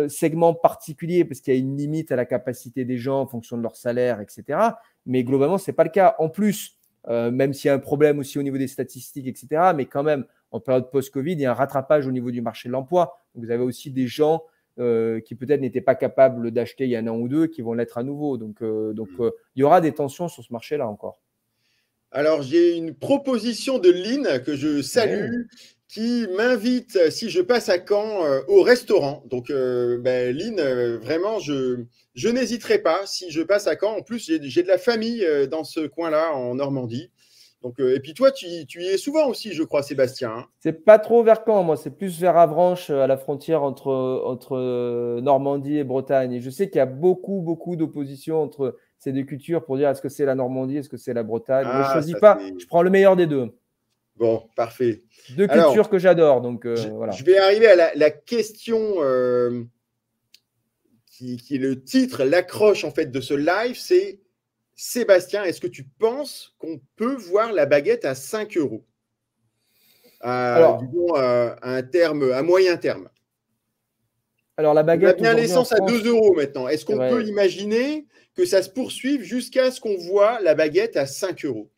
A: segments particuliers parce qu'il y a une limite à la capacité des gens en fonction de leur salaire, etc. Mais globalement, ce n'est pas le cas. En plus, même s'il y a un problème aussi au niveau des statistiques, etc. Mais quand même, en période post-Covid, il y a un rattrapage au niveau du marché de l'emploi. Vous avez aussi des gens qui peut-être n'étaient pas capables d'acheter il y a un an ou deux, qui vont l'être à nouveau. Donc, il y aura des tensions sur ce marché-là encore.
B: Alors, j'ai une proposition de Lynn que je salue, qui m'invite, si je passe à Caen, au restaurant. Donc, Lynn, vraiment, je n'hésiterai pas si je passe à Caen. En plus, j'ai de la famille dans ce coin-là, en Normandie. Donc, et puis toi, tu y es souvent aussi, je crois, Sébastien.
A: C'est pas trop vers Caen, moi. C'est plus vers Avranches, à la frontière entre Normandie et Bretagne. Et je sais qu'il y a beaucoup d'opposition entre ces deux cultures pour dire est-ce que c'est la Normandie, est-ce que c'est la Bretagne. Moi, je ne choisis pas. Je prends le meilleur des deux.
B: Bon, parfait.
A: Deux cultures que j'adore. Donc, voilà.
B: Je vais arriver à la question qui est le titre, l'accroche en fait de ce live, c'est Sébastien, est-ce que tu penses qu'on peut voir la baguette à 5 euros disons à moyen terme?
A: Alors, la baguette.
B: On a bien l'essence à 2 euros maintenant. Est-ce qu'on peut imaginer que ça se poursuive jusqu'à ce qu'on voit la baguette à 5 euros?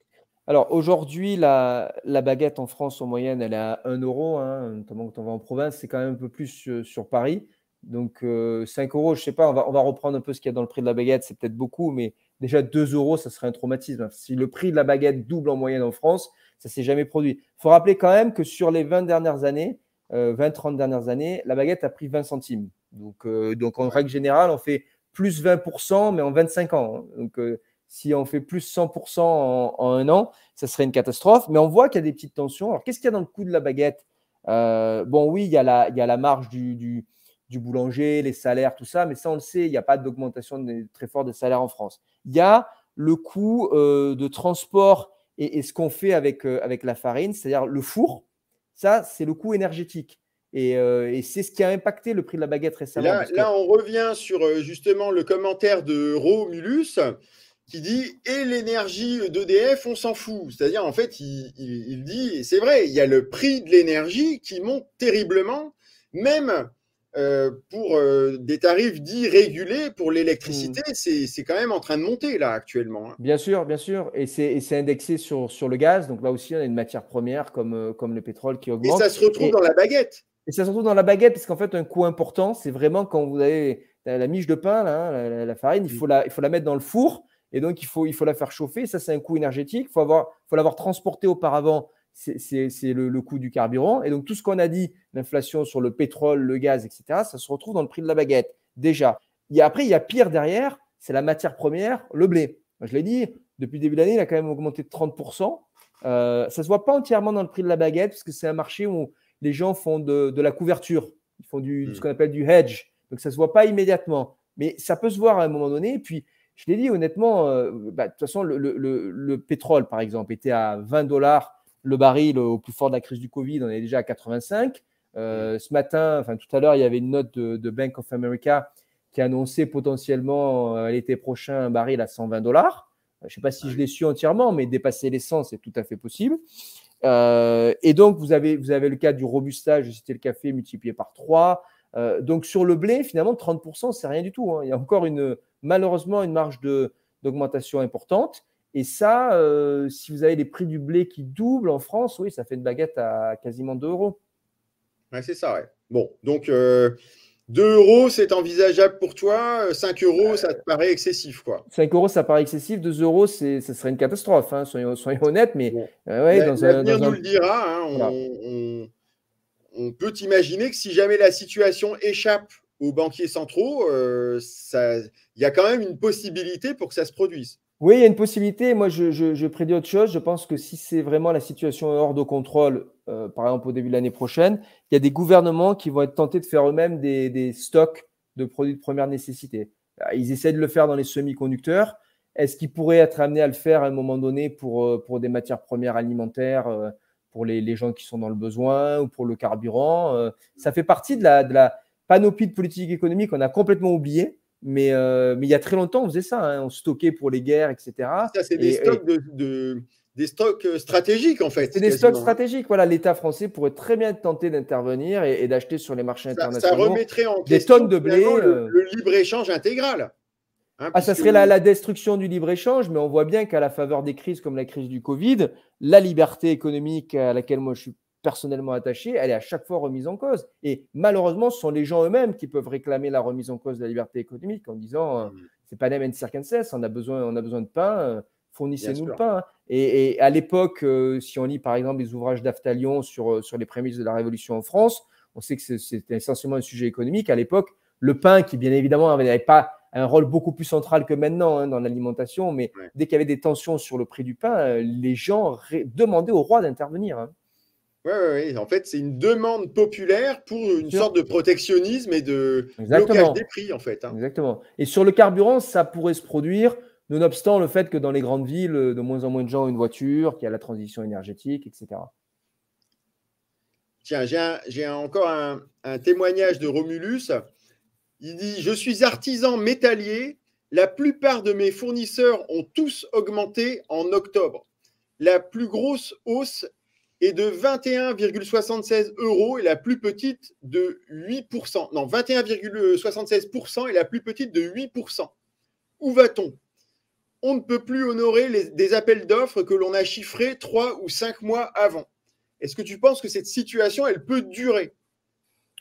A: Alors, aujourd'hui, la baguette en France, en moyenne, elle est à 1 euro, notamment quand on va en province. C'est quand même un peu plus sur Paris. Donc, 5 euros, je ne sais pas, on va reprendre un peu ce qu'il y a dans le prix de la baguette. C'est peut-être beaucoup, mais déjà 2 euros, ça serait un traumatisme. Si le prix de la baguette double en moyenne en France, ça ne s'est jamais produit. Il faut rappeler quand même que sur les 20 dernières années, 20-30 dernières années, la baguette a pris 20 centimes. Donc en règle générale, on fait plus 20%, mais en 25 ans. Donc, si on fait plus 100% en un an, ça serait une catastrophe. Mais on voit qu'il y a des petites tensions. Alors, qu'est-ce qu'il y a dans le coût de la baguette? Bon, oui, il y a la marge du boulanger, les salaires, tout ça. Mais ça, on le sait, il n'y a pas d'augmentation très forte des salaires en France. Il y a le coût de transport et ce qu'on fait avec la farine, c'est-à-dire le four. Ça, c'est le coût énergétique. Et c'est ce qui a impacté le prix de la baguette récemment.
B: Là, on revient sur justement le commentaire de Romulus qui dit « Et l'énergie d'EDF, on s'en fout ». C'est-à-dire, en fait, il dit, et c'est vrai, il y a le prix de l'énergie qui monte terriblement, même pour des tarifs dits régulés pour l'électricité, c'est quand même en train de monter là actuellement. Hein.
A: Bien sûr, bien sûr. Et c'est indexé sur le gaz. Donc là aussi, on a une matière première comme le pétrole qui augmente.
B: Et ça se retrouve dans la baguette.
A: Et ça se retrouve dans la baguette, parce qu'en fait, un coût important, c'est vraiment quand vous avez la miche de pain, là, hein, la farine, il faut la mettre dans le four, et donc il faut la faire chauffer. Ça, c'est un coût énergétique. Il faut l'avoir transporté auparavant. C'est le coût du carburant. Et donc, tout ce qu'on a dit, l'inflation sur le pétrole, le gaz, etc., ça se retrouve dans le prix de la baguette, déjà. Après, il y a pire derrière, c'est la matière première, le blé. Je l'ai dit, depuis le début de l'année, il a quand même augmenté de 30%. Ça ne se voit pas entièrement dans le prix de la baguette, parce que c'est un marché où les gens font de la couverture. Ils font ce qu'on appelle du hedge. Donc, ça ne se voit pas immédiatement. Mais ça peut se voir à un moment donné. Et puis, je l'ai dit honnêtement, de toute façon, le pétrole, par exemple, était à 20 $ le baril au plus fort de la crise du Covid. On est déjà à 85. Ce matin, enfin tout à l'heure, il y avait une note de Bank of America qui annonçait potentiellement à l'été prochain un baril à 120 $. Je ne sais pas si je l'ai su entièrement, mais dépasser les 100, c'est tout à fait possible. Et donc, vous avez le cas du Robusta, je citais le café, multiplié par 3. Donc, sur le blé, finalement, 30%, c'est rien du tout. Hein. Il y a encore malheureusement une marge d'augmentation importante. Et ça, si vous avez les prix du blé qui doublent en France, oui, ça fait une baguette à quasiment 2 €.
B: Ouais, c'est ça, ouais. Bon, donc 2 €, c'est envisageable pour toi. 5 €, ça te paraît excessif, quoi.
A: 5 €, ça paraît excessif. 2 €, ça serait une catastrophe. Hein, soyons honnêtes. Mais
B: bon.
A: ouais,
B: l'avenir nous le dira. Hein,
A: voilà.
B: On peut imaginer que si jamais la situation échappe aux banquiers centraux, il y a quand même une possibilité pour que ça se produise.
A: Oui, il y a une possibilité. Moi, je prédis autre chose. Je pense que si c'est vraiment la situation est hors de contrôle, par exemple au début de l'année prochaine, il y a des gouvernements qui vont être tentés de faire eux-mêmes des stocks de produits de première nécessité. Ils essaient de le faire dans les semi-conducteurs. Est-ce qu'ils pourraient être amenés à le faire à un moment donné pour des matières premières alimentaires, pour les gens qui sont dans le besoin ou pour le carburant? Ça fait partie de la panoplie de politique économique qu'on a complètement oubliée. Mais il y a très longtemps, on faisait ça. Hein. On stockait pour les guerres, etc.
B: Ça, c'est des stocks des stocks stratégiques, en fait.
A: C'est des stocks stratégiques. Voilà, l'État français pourrait très bien être tenté d'intervenir et d'acheter sur les marchés internationaux.
B: Ça remettrait en
A: des
B: question
A: tonnes de blé.
B: Le libre-échange intégral.
A: Hein, ça serait la destruction du libre-échange, mais on voit bien qu'à la faveur des crises comme la crise du Covid, la liberté économique à laquelle moi je suis personnellement attaché, elle est à chaque fois remise en cause. Et malheureusement, ce sont les gens eux-mêmes qui peuvent réclamer la remise en cause de la liberté économique en disant c'est pas nem circenses, on a besoin de pain, fournissez-nous le pain. Hein. Et à l'époque, si on lit par exemple les ouvrages d'Aftalion sur les prémices de la Révolution en France, on sait que c'était essentiellement un sujet économique. À l'époque, le pain, qui bien évidemment n'avait pas un rôle beaucoup plus central que maintenant dans l'alimentation, mais dès qu'il y avait des tensions sur le prix du pain, les gens demandaient au roi d'intervenir. Hein.
B: Oui. En fait, c'est une demande populaire pour une sorte de protectionnisme et de blocage des prix, en fait. Hein.
A: Exactement. Et sur le carburant, ça pourrait se produire, nonobstant le fait que dans les grandes villes, de moins en moins de gens ont une voiture, qu'il y a la transition énergétique, etc.
B: Tiens, j'ai encore un témoignage de Romulus. Il dit « Je suis artisan métallier. La plupart de mes fournisseurs ont tous augmenté en octobre. La plus grosse hausse est de 21,76 € et la plus petite de 8%. Non, 21,76% et la plus petite de 8%. Où va-t-on? On ne peut plus honorer des appels d'offres que l'on a chiffrés 3 ou 5 mois avant. Est-ce que tu penses que cette situation, elle peut durer?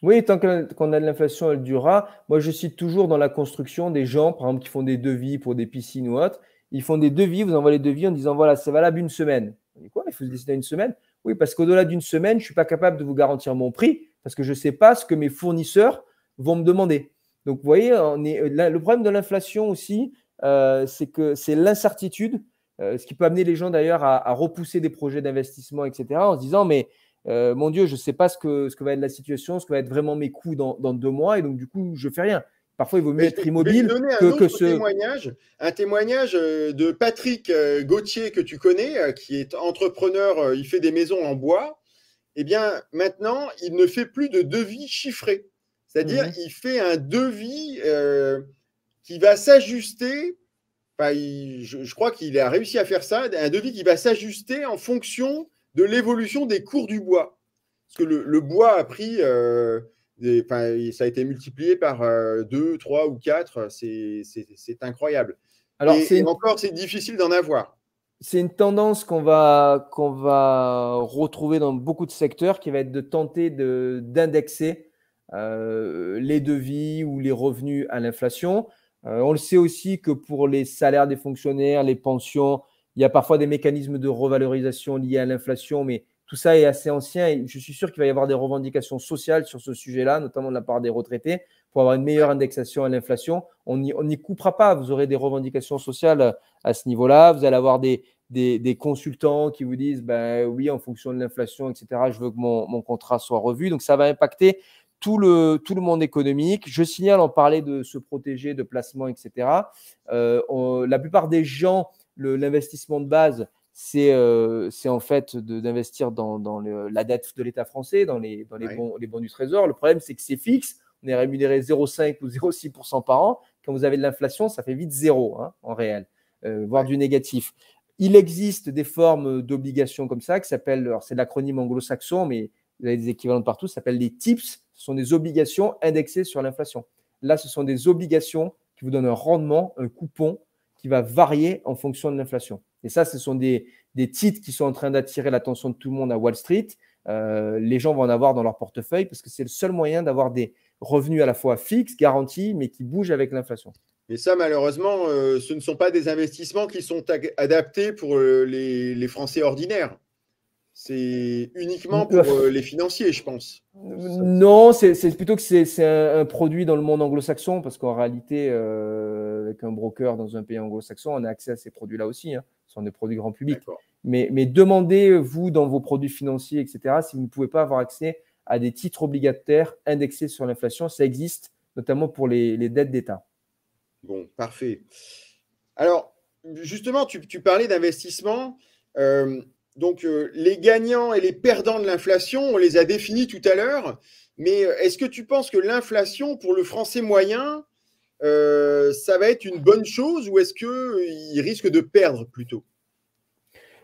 A: Oui, tant qu'on a de l'inflation, elle durera. Moi, je cite toujours dans la construction des gens, par exemple, qui font des devis pour des piscines ou autres. Ils font des devis, vous envoyez les devis en disant, voilà, c'est valable une semaine. On dit quoi? Il faut se décider à une semaine? Oui, parce qu'au-delà d'une semaine, je ne suis pas capable de vous garantir mon prix parce que je ne sais pas ce que mes fournisseurs vont me demander. Donc, vous voyez, le problème de l'inflation aussi, c'est que c'est l'incertitude, ce qui peut amener les gens d'ailleurs à repousser des projets d'investissement, etc., en se disant, mais mon Dieu, je ne sais pas ce que va être la situation, ce que va être vraiment mes coûts dans 2 mois, et donc du coup, je ne fais rien. Parfois, il vaut mieux être immobile
B: un témoignage de Patrick Gauthier que tu connais, qui est entrepreneur, il fait des maisons en bois. eh bien, maintenant, il ne fait plus de devis chiffrés. C'est-à-dire, il fait un devis qui va s'ajuster. Enfin, je crois qu'il a réussi à faire ça, un devis qui va s'ajuster en fonction de l'évolution des cours du bois. Parce que le bois a pris, ça a été multiplié par 2, 3 ou 4, c'est incroyable.
A: Alors,
B: Et encore, c'est difficile d'en avoir.
A: c'est une tendance qu'on va retrouver dans beaucoup de secteurs qui va être de tenter d'indexer les devis ou les revenus à l'inflation. On le sait aussi que pour les salaires des fonctionnaires, les pensions, il y a parfois des mécanismes de revalorisation liés à l'inflation, mais tout ça est assez ancien et je suis sûr qu'il va y avoir des revendications sociales sur ce sujet-là, notamment de la part des retraités, pour avoir une meilleure indexation à l'inflation. On n'y coupera pas, vous aurez des revendications sociales à ce niveau-là, vous allez avoir des consultants qui vous disent ben oui, en fonction de l'inflation, etc., je veux que mon contrat soit revu. Donc, ça va impacter tout le monde économique. Je signale, on parlait de se protéger, de placement, etc. La plupart des gens, l'investissement de base, c'est en fait d'investir dans la dette de l'État français, dans les bons du Trésor. Le problème, c'est que c'est fixe. On est rémunéré 0,5 ou 0,6% par an. Quand vous avez de l'inflation, ça fait vite zéro en réel, voire du négatif. Il existe des formes d'obligations comme ça qui s'appellent, alors c'est l'acronyme anglo-saxon, mais vous avez des équivalents de partout, ça s'appelle les TIPS. Ce sont des obligations indexées sur l'inflation. Là, ce sont des obligations qui vous donnent un rendement, un coupon qui va varier en fonction de l'inflation. Et ça, ce sont des titres qui sont en train d'attirer l'attention de tout le monde à Wall Street. Les gens vont en avoir dans leur portefeuille parce que c'est le seul moyen d'avoir des revenus à la fois fixes, garantis, mais qui bougent avec l'inflation.
B: Mais ça, malheureusement, ce ne sont pas des investissements qui sont adaptés pour les Français ordinaires. C'est uniquement pour les financiers, je pense.
A: Non, c'est plutôt que c'est un produit dans le monde anglo-saxon, parce qu'en réalité, avec un broker dans un pays anglo-saxon, on a accès à ces produits-là aussi. Ce sont des produits grand public. Mais demandez, vous, dans vos produits financiers, etc., si vous ne pouvez pas avoir accès à des titres obligataires indexés sur l'inflation. Ça existe, notamment pour les dettes d'État.
B: Bon, parfait. Alors, justement, tu parlais d'investissement. Donc, les gagnants et les perdants de l'inflation, on les a définis tout à l'heure. Mais est-ce que tu penses que l'inflation, pour le Français moyen, ça va être une bonne chose ou est-ce qu'il risque de perdre plutôt?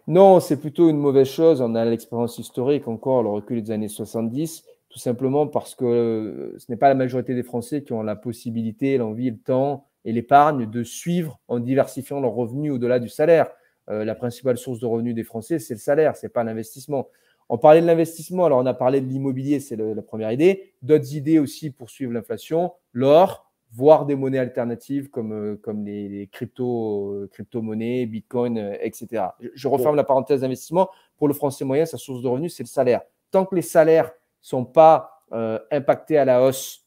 A: Non, c'est plutôt une mauvaise chose. On a l'expérience historique encore, le recul des années 70, tout simplement parce que ce n'est pas la majorité des Français qui ont la possibilité, l'envie, le temps et l'épargne de suivre en diversifiant leurs revenus au-delà du salaire. La principale source de revenus des Français, c'est le salaire, ce n'est pas l'investissement. On parlait de l'investissement, alors on a parlé de l'immobilier, c'est la première idée. D'autres idées aussi pour suivre l'inflation, l'or, voire des monnaies alternatives comme les crypto-monnaies, Bitcoin, etc. Je referme la parenthèse d'investissement. Pour le Français moyen, sa source de revenus, c'est le salaire. Tant que les salaires ne sont pas impactés à la hausse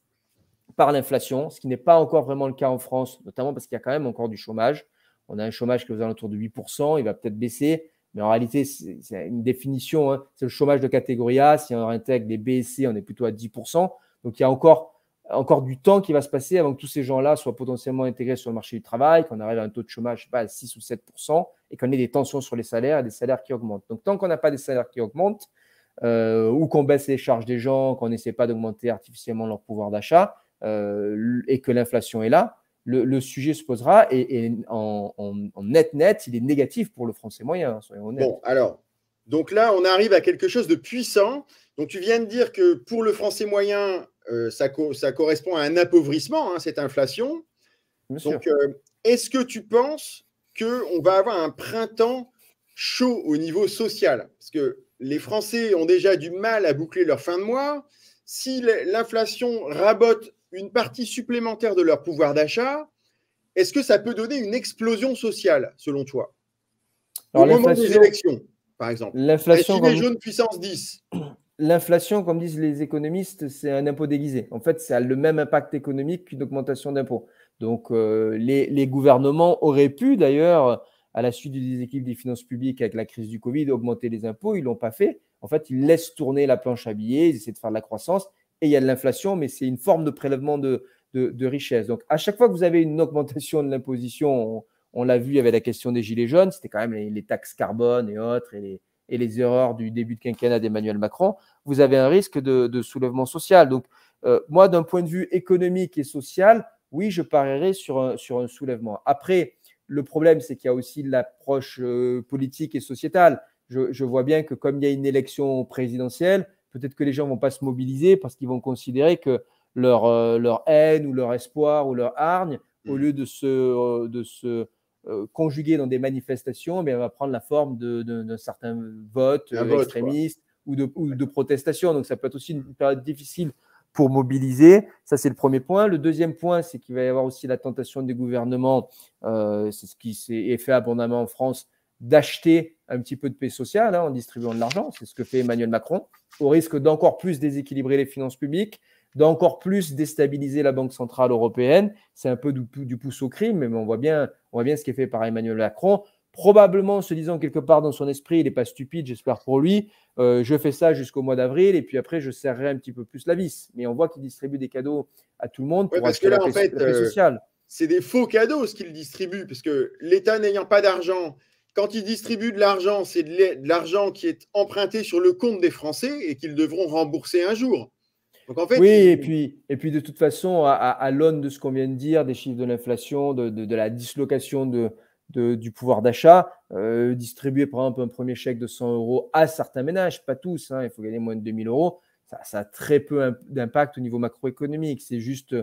A: par l'inflation, ce qui n'est pas encore vraiment le cas en France, notamment parce qu'il y a quand même encore du chômage. On a un chômage qui est aux alentours de 8%, il va peut-être baisser, mais en réalité, c'est une définition. C'est le chômage de catégorie A. Si on intègre les B et C, on est plutôt à 10%. Donc, il y a encore du temps qui va se passer avant que tous ces gens-là soient potentiellement intégrés sur le marché du travail, qu'on arrive à un taux de chômage, je sais pas, à 6 ou 7%, et qu'on ait des tensions sur les salaires et des salaires qui augmentent. Donc, tant qu'on n'a pas des salaires qui augmentent, ou qu'on baisse les charges des gens, qu'on n'essaie pas d'augmenter artificiellement leur pouvoir d'achat, et que l'inflation est là, le sujet se posera et en net, il est négatif pour le Français moyen, soyons honnêtes.
B: Bon, alors, donc là, on arrive à quelque chose de puissant. Donc, tu viens de dire que pour le Français moyen, ça correspond à un appauvrissement, cette inflation.
A: Bien sûr.
B: Donc, est-ce que tu penses qu'on va avoir un printemps chaud au niveau social? Parce que les Français ont déjà du mal à boucler leur fin de mois. Si l'inflation rabote une partie supplémentaire de leur pouvoir d'achat, est-ce que ça peut donner une explosion sociale, selon toi? Au moment des élections, par exemple.
A: L'inflation,
B: Gilets jaunes puissance 10.
A: L'inflation, comme disent les économistes, c'est un impôt déguisé. En fait, ça a le même impact économique qu'une augmentation d'impôts. Donc, les gouvernements auraient pu, d'ailleurs, à la suite du déséquilibre des finances publiques avec la crise du Covid, augmenter les impôts. Ils ne l'ont pas fait. En fait, ils laissent tourner la planche à billets, ils essaient de faire de la croissance. Et il y a de l'inflation, mais c'est une forme de prélèvement de richesse. Donc, à chaque fois que vous avez une augmentation de l'imposition, on l'a vu, il y avait la question des gilets jaunes, c'était quand même les taxes carbone et autres, et et les erreurs du début de quinquennat d'Emmanuel Macron, vous avez un risque de soulèvement social. Donc, moi, d'un point de vue économique et social, oui, je parierais sur un soulèvement. Après, le problème, c'est qu'il y a aussi l'approche politique et sociétale. Je vois bien que comme il y a une élection présidentielle, peut-être que les gens ne vont pas se mobiliser parce qu'ils vont considérer que leur haine ou leur espoir ou leur hargne, au lieu de se conjuguer dans des manifestations, mais elle va prendre la forme d'un certain vote extrémiste ou de protestation. Donc, ça peut être aussi une période difficile pour mobiliser. Ça, c'est le premier point. Le deuxième point, c'est qu'il va y avoir aussi la tentation des gouvernements, c'est ce qui est fait abondamment en France, d'acheter un petit peu de paix sociale en distribuant de l'argent. C'est ce que fait Emmanuel Macron, au risque d'encore plus déséquilibrer les finances publiques, d'encore plus déstabiliser la Banque centrale européenne. C'est un peu du pouce au crime, mais on voit bien ce qui est fait par Emmanuel Macron. Probablement se disant quelque part dans son esprit, il n'est pas stupide, j'espère pour lui, je fais ça jusqu'au mois d'avril et puis après, je serrerai un petit peu plus la vis. Mais on voit qu'il distribue des cadeaux à tout le monde pour acheter la paix sociale.
B: C'est des faux cadeaux ce qu'il distribue, parce que l'État n'ayant pas d'argent, quand il distribue de l'argent, c'est de l'argent qui est emprunté sur le compte des Français et qu'ils devront rembourser un jour.
A: Donc en fait, oui, et puis de toute façon, à l'aune de ce qu'on vient de dire, des chiffres de l'inflation, de la dislocation du pouvoir d'achat, distribuer par exemple un premier chèque de 100 euros à certains ménages, pas tous, il faut gagner moins de 2 000 euros, ça a très peu d'impact au niveau macroéconomique. C'est juste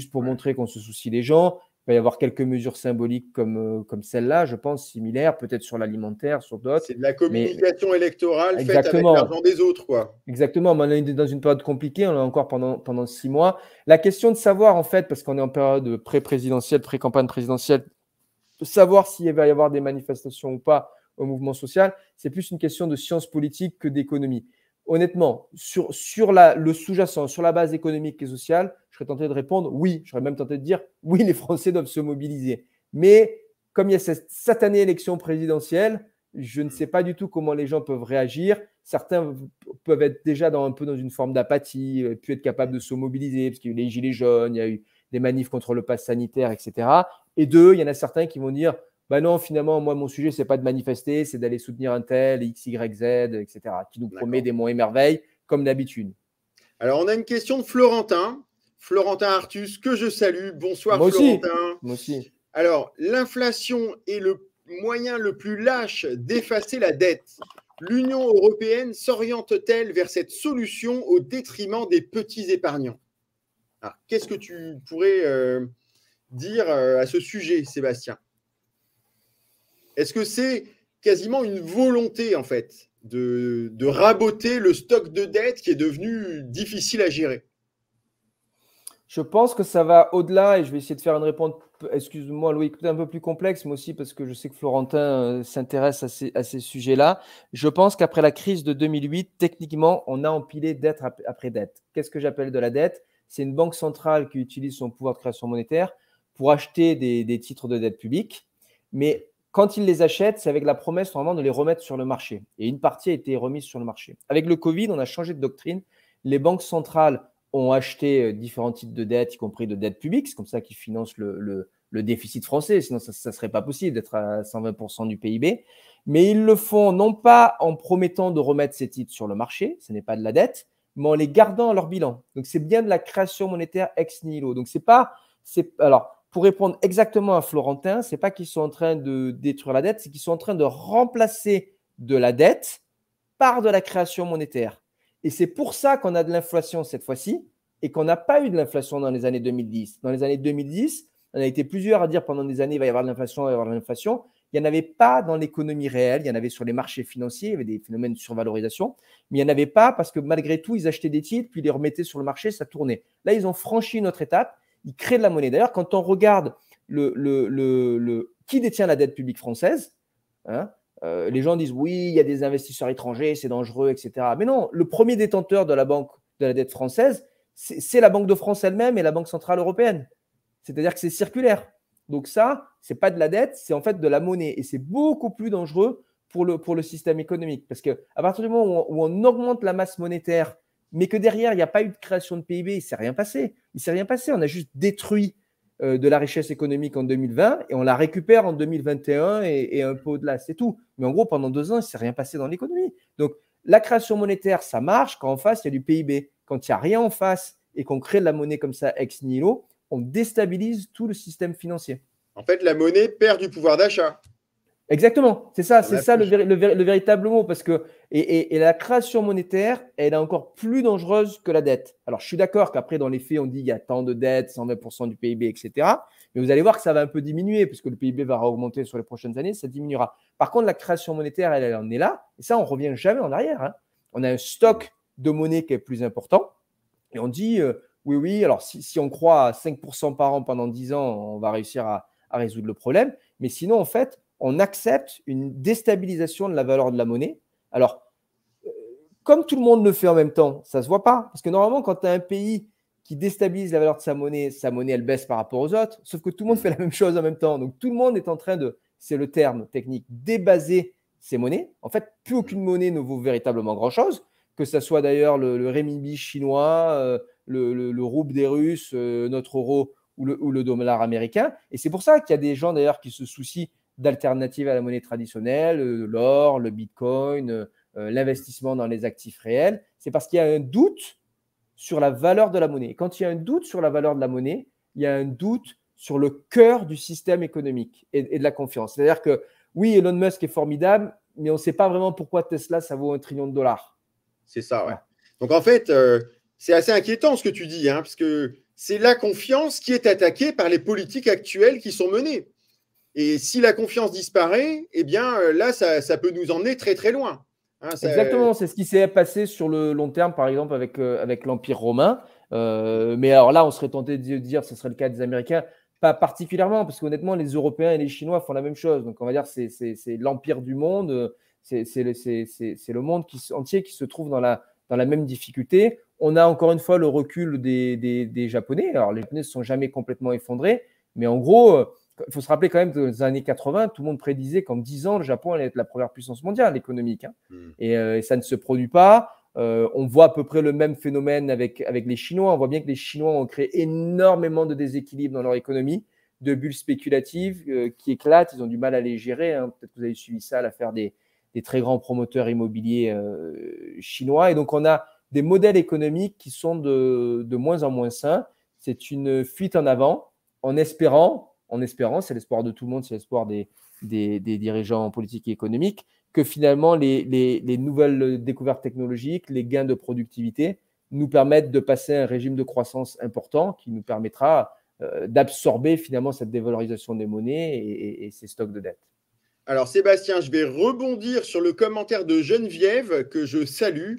A: pour montrer qu'on se soucie des gens. Il va y avoir quelques mesures symboliques comme celle-là, je pense, similaires, peut-être sur l'alimentaire, sur d'autres.
B: C'est de la communication électorale faite avec l'argent des autres, quoi.
A: Exactement, mais on est dans une période compliquée, on est encore pendant 6 mois. La question de savoir, en fait, parce qu'on est en période pré-présidentielle, pré-campagne présidentielle, de savoir s'il va y avoir des manifestations ou pas au mouvement social, c'est plus une question de science politique que d'économie. Honnêtement, sur le sous-jacent, sur la base économique et sociale, je serais tenté de répondre oui. Je serais même tenté de dire oui, les Français doivent se mobiliser. Mais comme il y a cette satanée élection présidentielle, je ne sais pas du tout comment les gens peuvent réagir. Certains peuvent être déjà un peu dans une forme d'apathie, puis être capables de se mobiliser, parce qu'il y a eu les gilets jaunes, il y a eu des manifs contre le pass sanitaire, etc. Et deux, il y en a certains qui vont dire bah non, finalement, moi, mon sujet, ce n'est pas de manifester, c'est d'aller soutenir un tel, X, Y, Z, etc., qui nous promet des monts et merveilles, comme d'habitude.
B: Alors, on a une question de Florentin Artus, que je salue. Bonsoir,
A: moi
B: Florentin.
A: Moi aussi.
B: Alors, l'inflation est le moyen le plus lâche d'effacer la dette. L'Union européenne s'oriente-t-elle vers cette solution au détriment des petits épargnants? Alors, qu'est-ce que tu pourrais dire à ce sujet, Sébastien? Est-ce que c'est quasiment une volonté, en fait, de raboter le stock de dette qui est devenu difficile à gérer?
A: Je pense que ça va au-delà et je vais essayer de faire une réponse, excuse-moi Louis, un peu plus complexe, mais aussi parce que je sais que Florentin s'intéresse à ces sujets-là. Je pense qu'après la crise de 2008, techniquement, on a empilé dette après dette. Qu'est-ce que j'appelle de la dette? C'est une banque centrale qui utilise son pouvoir de création monétaire pour acheter des titres de dette publique, mais quand ils les achètent, c'est avec la promesse normalement de les remettre sur le marché. Et une partie a été remise sur le marché. Avec le Covid, on a changé de doctrine. Les banques centrales ont acheté différents types de dettes, y compris de dettes publiques. C'est comme ça qu'ils financent le déficit français. Sinon, ça ne serait pas possible d'être à 120% du PIB. Mais ils le font non pas en promettant de remettre ces titres sur le marché, ce n'est pas de la dette, mais en les gardant à leur bilan. Donc, c'est bien de la création monétaire ex nihilo. Donc, alors, pour répondre exactement à Florentin, ce n'est pas qu'ils sont en train de détruire la dette, c'est qu'ils sont en train de remplacer de la dette par de la création monétaire. Et c'est pour ça qu'on a de l'inflation cette fois-ci et qu'on n'a pas eu de l'inflation dans les années 2010. Dans les années 2010, on a été plusieurs à dire pendant des années il va y avoir de l'inflation, il va y avoir de l'inflation. Il n'y en avait pas dans l'économie réelle, il y en avait sur les marchés financiers, il y avait des phénomènes de survalorisation, mais il n'y en avait pas parce que malgré tout, ils achetaient des titres, puis ils les remettaient sur le marché, ça tournait. Là, ils ont franchi une autre étape, ils créent de la monnaie. D'ailleurs, quand on regarde qui détient la dette publique française, les gens disent oui, il y a des investisseurs étrangers, c'est dangereux, etc. Mais non, le premier détenteur de la dette française, c'est la Banque de France elle-même et la Banque centrale européenne. C'est-à-dire que c'est circulaire. Donc ça, ce n'est pas de la dette, c'est en fait de la monnaie. Et c'est beaucoup plus dangereux pour le système économique. Parce qu'à partir du moment où on augmente la masse monétaire, mais que derrière, il n'y a pas eu de création de PIB, il ne s'est rien passé. On a juste détruit de la richesse économique en 2020 et on la récupère en 2021 et un peu au-delà, c'est tout. Mais en gros, pendant 2 ans, il ne s'est rien passé dans l'économie. Donc, la création monétaire, ça marche quand en face, il y a du PIB. Quand il n'y a rien en face et qu'on crée de la monnaie comme ça ex nihilo, on déstabilise tout le système financier.
B: En fait, la monnaie perd du pouvoir d'achat.
A: Exactement, c'est ça le véritable mot. Parce que, et la création monétaire, elle est encore plus dangereuse que la dette. Alors, je suis d'accord qu'après, dans les faits, on dit qu'il y a tant de dettes, 120% du PIB, etc. Mais vous allez voir que ça va un peu diminuer, puisque le PIB va augmenter sur les prochaines années, ça diminuera. Par contre, la création monétaire, elle en est là, et ça, on ne revient jamais en arrière. Hein. On a un stock de monnaie qui est plus important, et on dit, oui, alors si on croit à 5% par an pendant 10 ans, on va réussir à résoudre le problème. Mais sinon, en fait, on accepte une déstabilisation de la valeur de la monnaie. Alors, comme tout le monde le fait en même temps, ça ne se voit pas. Parce que normalement, quand tu as un pays qui déstabilise la valeur de sa monnaie, elle baisse par rapport aux autres. Sauf que tout le monde fait la même chose en même temps. Donc, tout le monde est en train de, c'est le terme technique, débaser ses monnaies. En fait, plus aucune monnaie ne vaut véritablement grand-chose. Que ce soit d'ailleurs le renminbi chinois, le rouble des Russes, notre euro ou le dollar américain. Et c'est pour ça qu'il y a des gens d'ailleurs qui se soucient d'alternatives à la monnaie traditionnelle, l'or, le bitcoin, l'investissement dans les actifs réels. C'est parce qu'il y a un doute sur la valeur de la monnaie. Et quand il y a un doute sur la valeur de la monnaie, il y a un doute sur le cœur du système économique et de la confiance. C'est-à-dire que oui, Elon Musk est formidable, mais on ne sait pas vraiment pourquoi Tesla, ça vaut $1 trillion.
B: C'est ça, ouais. Donc en fait, c'est assez inquiétant ce que tu dis, hein, parce que c'est la confiance qui est attaquée par les politiques actuelles qui sont menées. Et si la confiance disparaît, eh bien là, ça peut nous emmener très très loin.
A: Hein, exactement, c'est ce qui s'est passé sur le long terme, par exemple, avec l'Empire romain. Mais alors là, on serait tenté de dire que ce serait le cas des Américains. Pas particulièrement, parce qu'honnêtement, les Européens et les Chinois font la même chose. Donc, on va dire que c'est l'empire du monde. C'est le monde entier qui se trouve dans la même difficulté. On a encore une fois le recul des Japonais. Alors, les Japonais ne se sont jamais complètement effondrés. Mais en gros, il faut se rappeler quand même que dans les années 80, tout le monde prédisait qu'en 10 ans, le Japon allait être la première puissance mondiale économique. Hein. Et ça ne se produit pas. On voit à peu près le même phénomène avec les Chinois. On voit bien que les Chinois ont créé énormément de déséquilibres dans leur économie, de bulles spéculatives qui éclatent. Ils ont du mal à les gérer. Hein. Peut-être que vous avez suivi ça, l'affaire des très grands promoteurs immobiliers chinois. Et donc, on a des modèles économiques qui sont de moins en moins sains. C'est une fuite en avant en espérant, c'est l'espoir de tout le monde, c'est l'espoir des dirigeants politiques et économiques, que finalement les nouvelles découvertes technologiques, les gains de productivité nous permettent de passer à un régime de croissance important qui nous permettra d'absorber finalement cette dévalorisation des monnaies et ces stocks de dette.
B: Alors Sébastien, je vais rebondir sur le commentaire de Geneviève que je salue.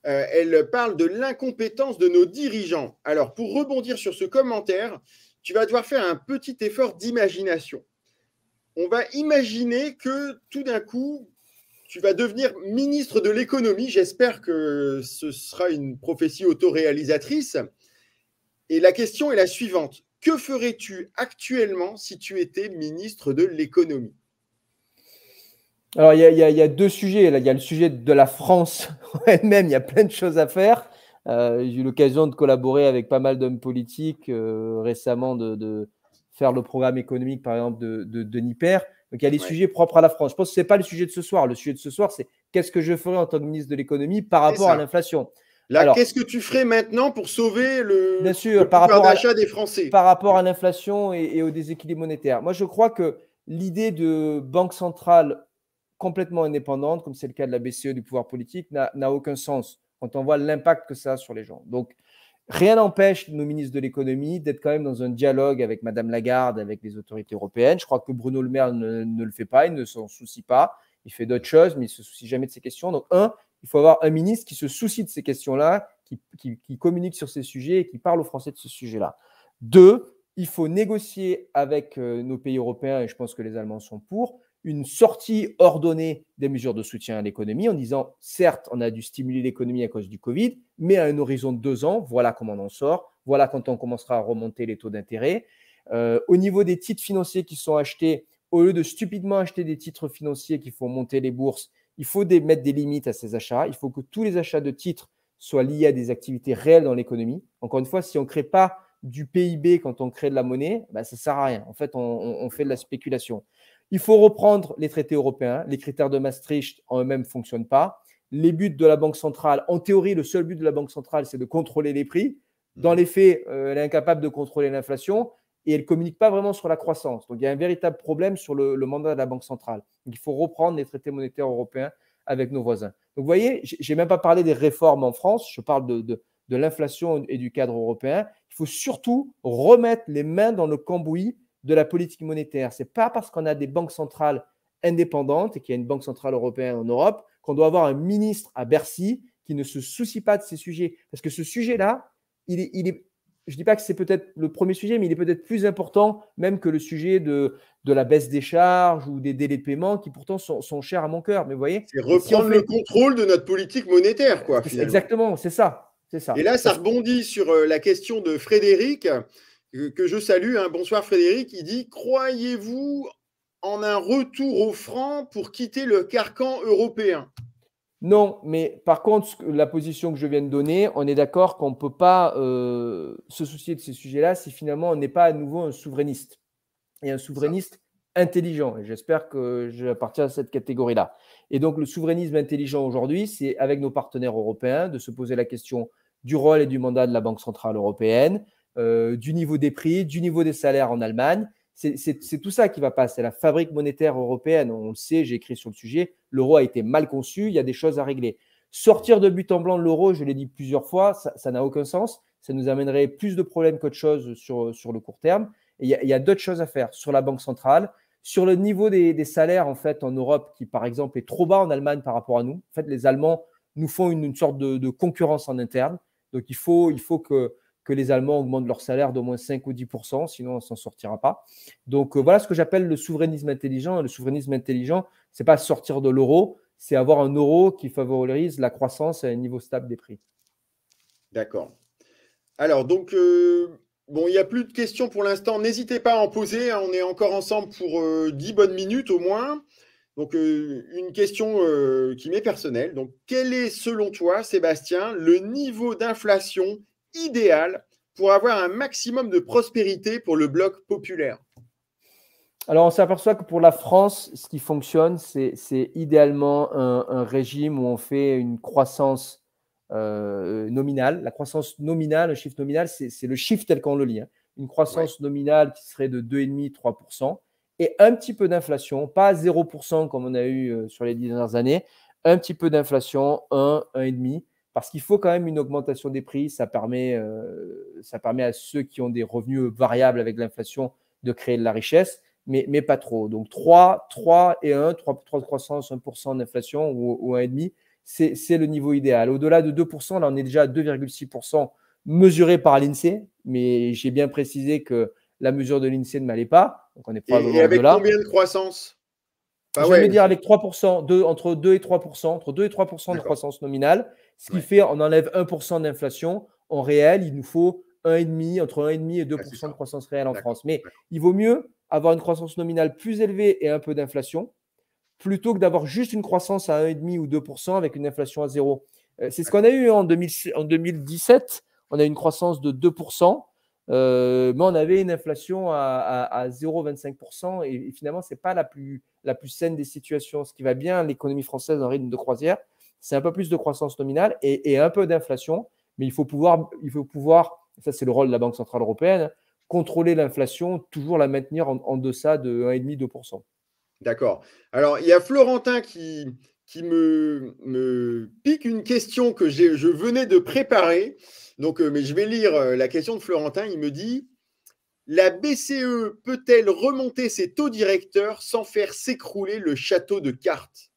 B: Elle parle de l'incompétence de nos dirigeants. Alors pour rebondir sur ce commentaire, tu vas devoir faire un petit effort d'imagination. On va imaginer que tout d'un coup, tu vas devenir ministre de l'économie. J'espère que ce sera une prophétie autoréalisatrice. Et la question est la suivante. Que ferais-tu actuellement si tu étais ministre de l'économie ?
A: Alors, il y a deux sujets. Là. Il y a le sujet de la France elle-même. Il y a plein de choses à faire. J'ai eu l'occasion de collaborer avec pas mal d'hommes politiques récemment, de faire le programme économique, par exemple, de Denis Père. Donc, il y a les sujets propres à la France. Je pense que ce n'est pas le sujet de ce soir. Le sujet de ce soir, c'est qu'est-ce que je ferais en tant que ministre de l'économie par rapport à l'inflation.
B: Là, qu'est-ce que tu ferais maintenant pour sauver le pouvoir d'achat des Français ?
A: Par rapport à l'inflation et au déséquilibre monétaire. Moi, je crois que l'idée de banque centrale complètement indépendante, comme c'est le cas de la BCE, du pouvoir politique, n'a aucun sens quand on voit l'impact que ça a sur les gens. Donc, rien n'empêche nos ministres de l'économie d'être quand même dans un dialogue avec Madame Lagarde, avec les autorités européennes. Je crois que Bruno Le Maire ne le fait pas, il ne s'en soucie pas. Il fait d'autres choses, mais il ne se soucie jamais de ces questions. Donc, il faut avoir un ministre qui se soucie de ces questions-là, qui communique sur ces sujets et qui parle aux Français de ce sujet-là. 2, il faut négocier avec nos pays européens, et je pense que les Allemands sont pour, une sortie ordonnée des mesures de soutien à l'économie en disant, certes, on a dû stimuler l'économie à cause du Covid, mais à un horizon de 2 ans, voilà comment on en sort, voilà quand on commencera à remonter les taux d'intérêt. Au niveau des titres financiers qui sont achetés, au lieu de stupidement acheter des titres financiers qui font monter les bourses, il faut mettre des limites à ces achats. Il faut que tous les achats de titres soient liés à des activités réelles dans l'économie. Encore une fois, si on ne crée pas du PIB quand on crée de la monnaie, bah, ça ne sert à rien. En fait, on fait de la spéculation. Il faut reprendre les traités européens. Les critères de Maastricht en eux-mêmes ne fonctionnent pas. Les buts de la Banque centrale, en théorie, le seul but de la Banque centrale, c'est de contrôler les prix. Dans les faits, elle est incapable de contrôler l'inflation et elle ne communique pas vraiment sur la croissance. Donc, il y a un véritable problème sur le mandat de la Banque centrale. Donc, il faut reprendre les traités monétaires européens avec nos voisins. Donc, vous voyez, je n'ai même pas parlé des réformes en France. Je parle de l'inflation et du cadre européen. Il faut surtout remettre les mains dans le cambouis de la politique monétaire. Ce n'est pas parce qu'on a des banques centrales indépendantes et qu'il y a une banque centrale européenne en Europe qu'on doit avoir un ministre à Bercy qui ne se soucie pas de ces sujets. Parce que ce sujet-là, je ne dis pas que c'est peut-être le premier sujet, mais il est peut-être plus important même que le sujet de la baisse des charges ou des délais de paiement qui pourtant sont chers à mon cœur. Mais vous voyez,
B: c'est reprendre le contrôle de notre politique monétaire, quoi, finalement.
A: Exactement, c'est ça.
B: Et là, ça rebondit sur la question de Frédéric, que je salue. Hein. Bonsoir Frédéric, il dit « Croyez-vous en un retour au franc pour quitter le carcan européen ?»
A: Non, mais par contre, la position que je viens de donner, on est d'accord qu'on ne peut pas se soucier de ces sujets-là si finalement on n'est pas à nouveau un souverainiste. Et un souverainiste intelligent. Et j'espère que j'appartiens à cette catégorie-là. Et donc, le souverainisme intelligent aujourd'hui, c'est avec nos partenaires européens de se poser la question du rôle et du mandat de la Banque centrale européenne, du niveau des prix, du niveau des salaires en Allemagne. C'est tout ça qui va pas. C'est la fabrique monétaire européenne. On le sait, j'ai écrit sur le sujet. L'euro a été mal conçu. Il y a des choses à régler. Sortir de but en blanc de l'euro, je l'ai dit plusieurs fois, ça n'a aucun sens. Ça nous amènerait plus de problèmes qu'autre chose sur le court terme. Et il y a d'autres choses à faire sur la Banque centrale, sur le niveau des salaires en fait en Europe qui, par exemple, est trop bas en Allemagne par rapport à nous. En fait, les Allemands nous font une sorte de concurrence en interne. Donc, il faut que les Allemands augmentent leur salaire d'au moins 5 ou 10%, sinon on ne s'en sortira pas. Donc, voilà ce que j'appelle le souverainisme intelligent. Et le souverainisme intelligent, ce n'est pas sortir de l'euro, c'est avoir un euro qui favorise la croissance à un niveau stable des prix.
B: D'accord. Alors, donc, bon, il n'y a plus de questions pour l'instant. N'hésitez pas à en poser. Hein. On est encore ensemble pour 10 bonnes minutes au moins. Donc, une question qui m'est personnelle. Donc, quel est, selon toi, Sébastien, le niveau d'inflation idéal pour avoir un maximum de prospérité pour le bloc populaire?
A: Alors, on s'aperçoit que pour la France, ce qui fonctionne, c'est idéalement un régime où on fait une croissance nominale. La croissance nominale, le chiffre nominal, c'est le chiffre tel qu'on le lit. Hein. Une croissance nominale qui serait de 2,5-3% et un petit peu d'inflation, pas 0% comme on a eu sur les 10 dernières années, un petit peu d'inflation, 1,5%, parce qu'il faut quand même une augmentation des prix. Ça permet à ceux qui ont des revenus variables avec l'inflation de créer de la richesse. Mais pas trop. Donc 3 et 1, 3 de croissance, 1% d'inflation ou 1,5%, c'est le niveau idéal. Au-delà de 2%, là on est déjà à 2,6% mesuré par l'INSEE, mais j'ai bien précisé que la mesure de l'INSEE ne m'allait pas. Donc on est probablement
B: et avec
A: au-delà.
B: combien de croissance?
A: Je vais me dire avec 3%, entre 2 et 3%, entre 2 et 3% de croissance nominale, ce qui fait on enlève 1% d'inflation. En réel, il nous faut 1,5, entre 1,5 et 2% de croissance réelle en France. Mais il vaut mieux avoir une croissance nominale plus élevée et un peu d'inflation, plutôt que d'avoir juste une croissance à 1,5 ou 2% avec une inflation à 0. C'est ce qu'on a eu en 2017. On a eu une croissance de 2%, mais on avait une inflation à 0,25%. Et finalement, ce n'est pas la plus saine des situations. Ce qui va bien, l'économie française en rythme de croisière, c'est un peu plus de croissance nominale et un peu d'inflation. Mais il faut pouvoir, ça c'est le rôle de la Banque centrale européenne, contrôler l'inflation, toujours la maintenir en deçà de 1,5-2%.
B: D'accord. Alors, il y a Florentin qui me pique une question que je venais de préparer. Donc, mais je vais lire la question de Florentin. Il me dit « La BCE peut-elle remonter ses taux directeurs sans faire s'écrouler le château de cartes ?»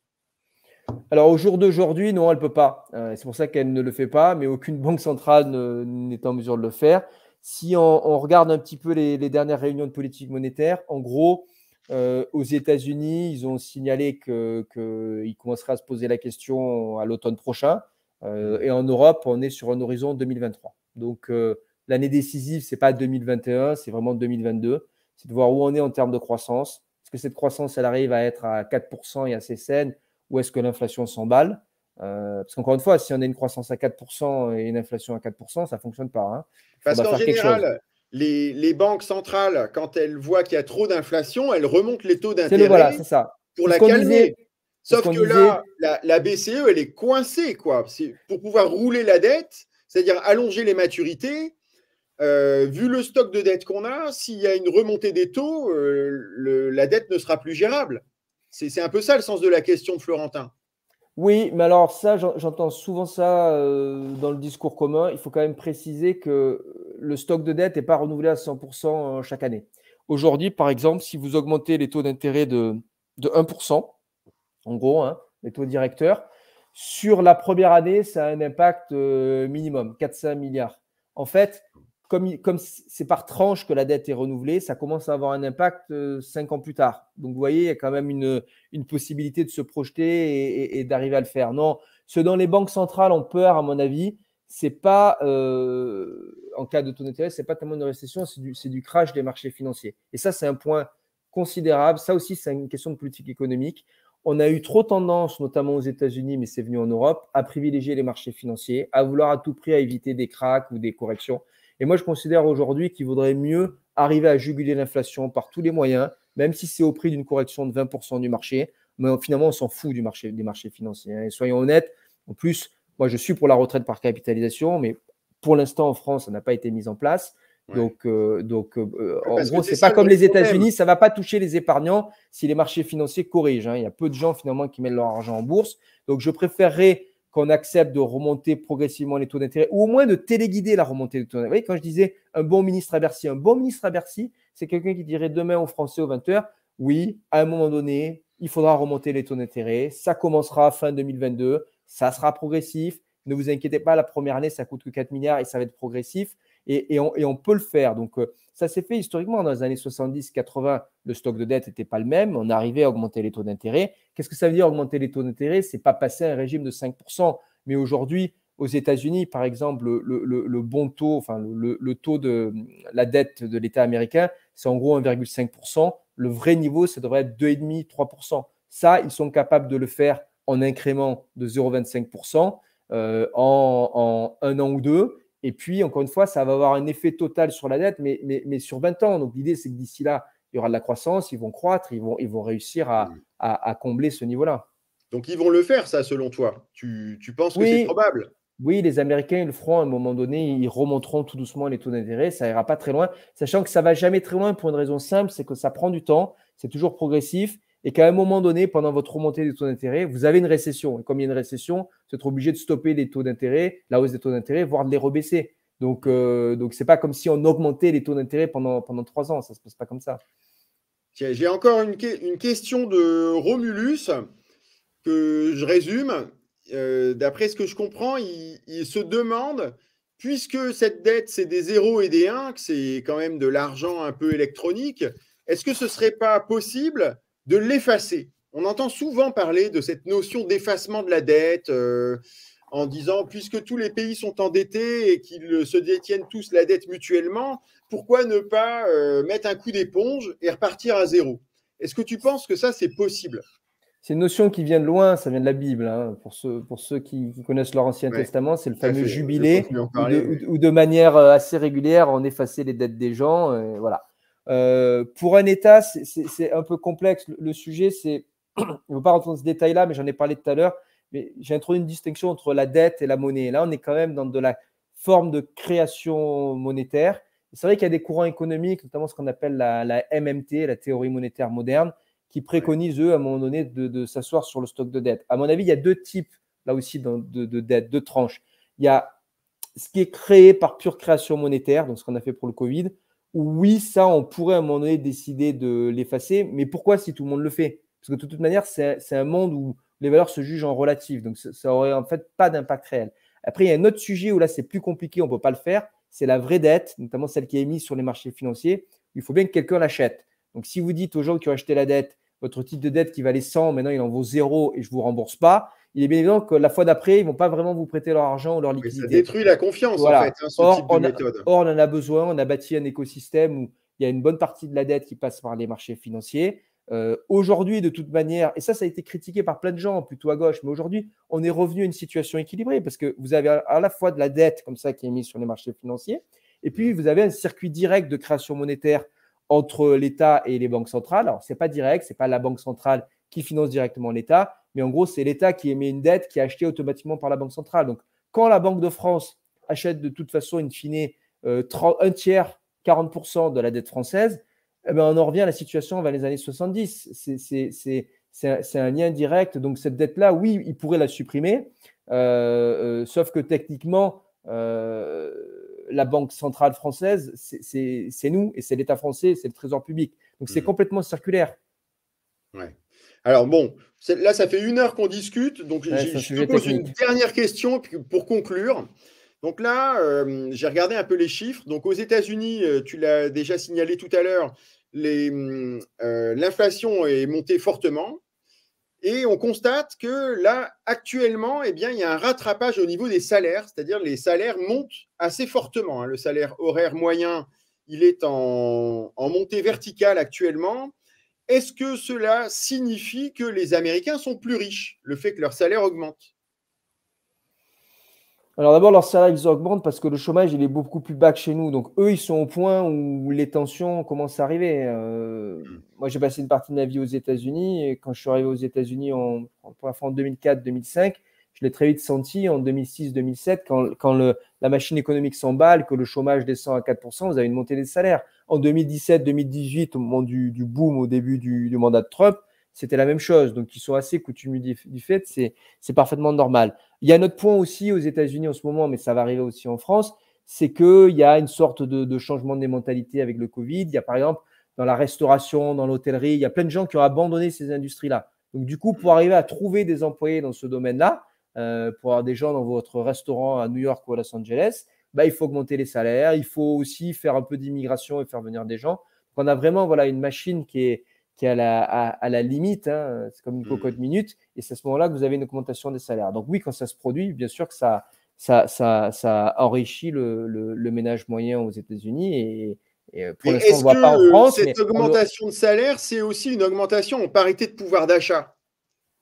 A: Alors, au jour d'aujourd'hui, non, elle ne peut pas. C'est pour ça qu'elle ne le fait pas, mais aucune banque centrale n'est en mesure de le faire. Si on regarde un petit peu les dernières réunions de politique monétaire, en gros, aux États-Unis, ils ont signalé qu'ils commenceraient à se poser la question à l'automne prochain. Et en Europe, on est sur un horizon 2023. Donc, l'année décisive, ce n'est pas 2021, c'est vraiment 2022. C'est de voir où on est en termes de croissance. Est-ce que cette croissance, elle arrive à être à 4% et assez saine, ou est-ce que l'inflation s'emballe? Parce qu'encore une fois, si on a une croissance à 4% et une inflation à 4%, ça ne fonctionne pas. Hein.
B: Parce qu'en général, les banques centrales, quand elles voient qu'il y a trop d'inflation, elles remontent les taux
A: Voilà,
B: d'intérêt
A: c'est ça.
B: pour
A: C'est ce
B: la
A: qu'on disait.
B: calmer.
A: C'est ce
B: Sauf
A: qu'on
B: que
A: disait.
B: là, la BCE, elle est coincée, quoi. Pour pouvoir rouler la dette, c'est-à-dire allonger les maturités. Vu le stock de dette qu'on a, s'il y a une remontée des taux, la dette ne sera plus gérable. C'est un peu ça le sens de la question de Florentin.
A: Oui, mais alors ça, j'entends souvent ça dans le discours commun. Il faut quand même préciser que le stock de dette n'est pas renouvelé à 100% chaque année. Aujourd'hui, par exemple, si vous augmentez les taux d'intérêt de 1%, en gros, hein, les taux directeurs, sur la première année, ça a un impact minimum, 4-5 milliards. En fait, comme c'est par tranche que la dette est renouvelée, ça commence à avoir un impact 5 ans plus tard. Donc, vous voyez, il y a quand même une possibilité de se projeter et d'arriver à le faire. Non, ce dont les banques centrales ont peur, à mon avis, c'est pas, en cas de taux d'intérêt, c'est pas tellement une récession, c'est du crash des marchés financiers. Et ça, c'est un point considérable. Ça aussi, c'est une question de politique économique. On a eu trop tendance, notamment aux États-Unis, mais c'est venu en Europe, à privilégier les marchés financiers, à vouloir à tout prix à éviter des cracks ou des corrections. Et moi, je considère aujourd'hui qu'il vaudrait mieux arriver à juguler l'inflation par tous les moyens, même si c'est au prix d'une correction de 20% du marché. Mais finalement, on s'en fout des marchés financiers. Et soyons honnêtes, en plus, moi, je suis pour la retraite par capitalisation, mais pour l'instant, en France, ça n'a pas été mis en place.
B: Ouais.
A: Donc, en
B: Parce que
A: gros,
B: c'est
A: c'est pas
B: ça le
A: comme
B: vrai
A: les
B: problème.
A: États-Unis, ça va pas toucher les épargnants si les marchés financiers corrigent. Il y a peu de gens finalement qui mettent leur argent en bourse. Donc, je préférerais qu'on accepte de remonter progressivement les taux d'intérêt ou au moins de téléguider la remontée des taux d'intérêt. Vous voyez, quand je disais un bon ministre à Bercy, c'est quelqu'un qui dirait demain aux Français aux 20h, oui, à un moment donné, il faudra remonter les taux d'intérêt. Ça commencera fin 2022, ça sera progressif. Ne vous inquiétez pas, la première année, ça coûte que 4 milliards et ça va être progressif. Et on peut le faire. Donc, ça s'est fait historiquement dans les années 70-80. Le stock de dette n'était pas le même. On arrivait à augmenter les taux d'intérêt. Qu'est-ce que ça veut dire augmenter les taux d'intérêt? Ce n'est pas passer à un régime de 5%. Mais aujourd'hui, aux États-Unis, par exemple, le bon taux, enfin le taux de la dette de l'État américain, c'est en gros 1,5%. Le vrai niveau, ça devrait être 2,5-3%. Ça, ils sont capables de le faire en incrément de 0,25% en un an ou deux. Et puis, encore une fois, ça va avoir un effet total sur la dette, mais sur 20 ans. Donc, l'idée, c'est que d'ici là, il y aura de la croissance, ils vont croître, ils vont réussir à combler ce niveau-là.
B: Donc, ils vont le faire, ça, selon toi. Tu penses que c'est
A: Oui,
B: probable?
A: oui, les Américains, ils le feront à un moment donné, ils remonteront tout doucement les taux d'intérêt, ça ira pas très loin, sachant que ça va jamais très loin pour une raison simple, c'est que ça prend du temps, c'est toujours progressif, et qu'à un moment donné, pendant votre remontée des taux d'intérêt, vous avez une récession. Et comme il y a une récession, vous êtes obligé de stopper les taux d'intérêt, la hausse des taux d'intérêt, voire de les rebaisser. Donc, c'est pas comme si on augmentait les taux d'intérêt pendant 3 ans, ça se passe pas comme ça.
B: Tiens, j'ai encore une question de Romulus que je résume. D'après ce que je comprends, il se demande, puisque cette dette, c'est des 0 et des 1, que c'est quand même de l'argent un peu électronique, est-ce que ce ne serait pas possible de l'effacer? On entend souvent parler de cette notion d'effacement de la dette en disant, puisque tous les pays sont endettés et qu'ils se détiennent tous la dette mutuellement, pourquoi ne pas mettre un coup d'éponge et repartir à zéro? Est-ce que tu penses que ça, c'est possible?
A: C'est une notion qui vient de loin, ça vient de la Bible. Hein. Pour ceux qui connaissent leur Ancien
B: Ouais,
A: Testament, c'est le
B: tout à
A: fameux
B: fait. Je
A: jubilé
B: continue à en
A: où
B: parler.
A: ou de manière assez régulière, on effaçait les dettes des gens. Voilà. Pour un État, c'est un peu complexe. Le sujet, c'est, on ne va pas rentrer dans ce détail-là, mais j'en ai parlé tout à l'heure. Mais j'ai introduit une distinction entre la dette et la monnaie. Là, on est quand même dans de la forme de création monétaire. C'est vrai qu'il y a des courants économiques, notamment ce qu'on appelle la MMT, la théorie monétaire moderne, qui préconisent, eux, à un moment donné, de s'asseoir sur le stock de dette. À mon avis, il y a deux types, là aussi, de dettes, deux tranches. Il y a ce qui est créé par pure création monétaire, donc ce qu'on a fait pour le Covid, où oui, ça, on pourrait à un moment donné décider de l'effacer, mais pourquoi si tout le monde le fait? Parce que de toute manière, c'est un monde où les valeurs se jugent en relatif, donc ça n'aurait en fait pas d'impact réel. Après, il y a un autre sujet où là, c'est plus compliqué, on ne peut pas le faire, c'est la vraie dette, notamment celle qui est émise sur les marchés financiers. Il faut bien que quelqu'un l'achète. Donc, si vous dites aux gens qui ont acheté la dette, votre titre de dette qui valait 100, maintenant il en vaut 0 et je ne vous rembourse pas, il est bien évident que la fois d'après, ils ne vont pas vraiment vous prêter leur argent ou leur
B: Oui, ça
A: liquidité.
B: détruit la confiance, en fait,
A: Voilà.
B: hein, ce
A: Or,
B: type de méthode.
A: on en a besoin. On a bâti un écosystème où il y a une bonne partie de la dette qui passe par les marchés financiers. Aujourd'hui, de toute manière, et ça a été critiqué par plein de gens, plutôt à gauche, mais aujourd'hui, on est revenu à une situation équilibrée parce que vous avez à la fois de la dette comme ça qui est mise sur les marchés financiers Et puis, vous avez un circuit direct de création monétaire entre l'État et les banques centrales. Alors, ce n'est pas direct, ce n'est pas la banque centrale qui finance directement l'État, mais en gros, c'est l'État qui émet une dette qui est achetée automatiquement par la Banque centrale. Donc, quand la Banque de France achète de toute façon, in fine, un tiers, 40% de la dette française, eh ben, on en revient à la situation vers les années 70. C'est un lien direct. Donc, cette dette-là, oui, il pourrait la supprimer, sauf que techniquement, la Banque centrale française, c'est nous, et c'est l'État français, c'est le Trésor public. Donc, c'est complètement circulaire.
B: Ouais. Alors bon, là, ça fait 1 heure qu'on discute, donc
A: Ouais,
B: je te pose une dernière question pour conclure. Donc là, j'ai regardé un peu les chiffres. Donc aux États-Unis, tu l'as déjà signalé tout à l'heure, l'inflation est montée fortement. Et on constate que là, actuellement, eh bien, il y a un rattrapage au niveau des salaires, c'est-à-dire les salaires montent assez fortement, hein. Le salaire horaire moyen, il est en montée verticale actuellement. Est-ce que cela signifie que les Américains sont plus riches, le fait que leur salaire augmente?
A: Alors d'abord, leurs salaires, ils augmentent parce que le chômage, il est beaucoup plus bas que chez nous. Donc eux, ils sont au point où les tensions commencent à arriver. Moi, j'ai passé une partie de ma vie aux États-Unis. Et quand je suis arrivé aux États-Unis en 2004-2005, je l'ai très vite senti en 2006-2007, quand la machine économique s'emballe, que le chômage descend à 4%, vous avez une montée des salaires. En 2017-2018, au moment du boom, au début du mandat de Trump, c'était la même chose. Donc, ils sont assez coutumiers du fait, c'est parfaitement normal. Il y a un autre point aussi aux États-Unis en ce moment, mais ça va arriver aussi en France, c'est qu'il y a une sorte de changement des mentalités avec le Covid. Il y a par exemple dans la restauration, dans l'hôtellerie, il y a plein de gens qui ont abandonné ces industries-là. Donc, du coup, pour arriver à trouver des employés dans ce domaine-là, pour avoir des gens dans votre restaurant à New York ou à Los Angeles, bah, il faut augmenter les salaires, il faut aussi faire un peu d'immigration et faire venir des gens. Donc, on a vraiment une machine qui est à la limite, hein, c'est comme une cocotte minute, et c'est à ce moment-là que vous avez une augmentation des salaires. Donc oui, quand ça se produit, bien sûr que ça enrichit le ménage moyen aux États-Unis, et pour l'instant, on ne le voit pas en France.
B: Cette augmentation de salaire, c'est aussi une augmentation en parité de pouvoir d'achat?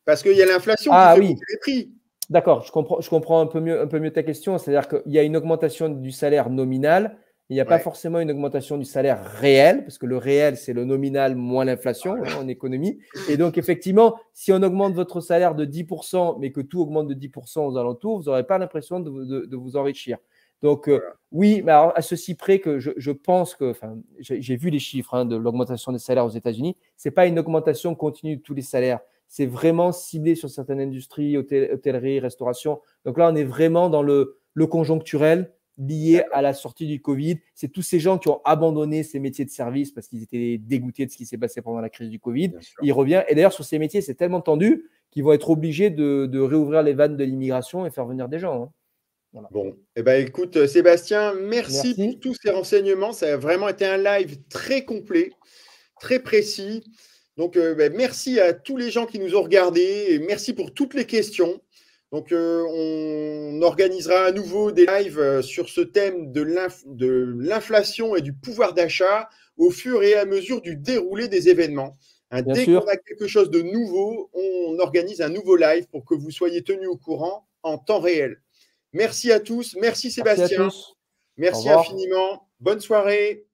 B: Parce qu'il y a l'inflation qui fait monter les prix.
A: D'accord, je comprends un peu mieux ta question. C'est-à-dire qu'il y a une augmentation du salaire nominal, il n'y a pas forcément une augmentation du salaire réel, parce que le réel, c'est le nominal moins l'inflation en économie. Et donc, effectivement, si on augmente votre salaire de 10%, mais que tout augmente de 10% aux alentours, vous n'aurez pas l'impression de vous enrichir. Donc, oui, mais alors, à ceci près que je pense que, j'ai vu les chiffres de l'augmentation des salaires aux États-Unis, ce n'est pas une augmentation continue de tous les salaires. C'est vraiment ciblé sur certaines industries, hôtellerie, restauration. Donc là, on est vraiment dans le conjoncturel lié à la sortie du Covid. C'est tous ces gens qui ont abandonné ces métiers de service parce qu'ils étaient dégoûtés de ce qui s'est passé pendant la crise du Covid. Il revient. Et d'ailleurs, sur ces métiers, c'est tellement tendu qu'ils vont être obligés de réouvrir les vannes de l'immigration et faire venir des gens.
B: Voilà. Bon, écoute, Sébastien, merci pour tous ces renseignements. Ça a vraiment été un live très complet, très précis. Donc, merci à tous les gens qui nous ont regardés et merci pour toutes les questions. Donc, on organisera à nouveau des lives sur ce thème de l'inflation et du pouvoir d'achat au fur et à mesure du déroulé des événements. Dès qu'on a quelque chose de nouveau, on organise un nouveau live pour que vous soyez tenus au courant en temps réel. Merci à tous. Merci Sébastien. Merci infiniment. Bonne soirée.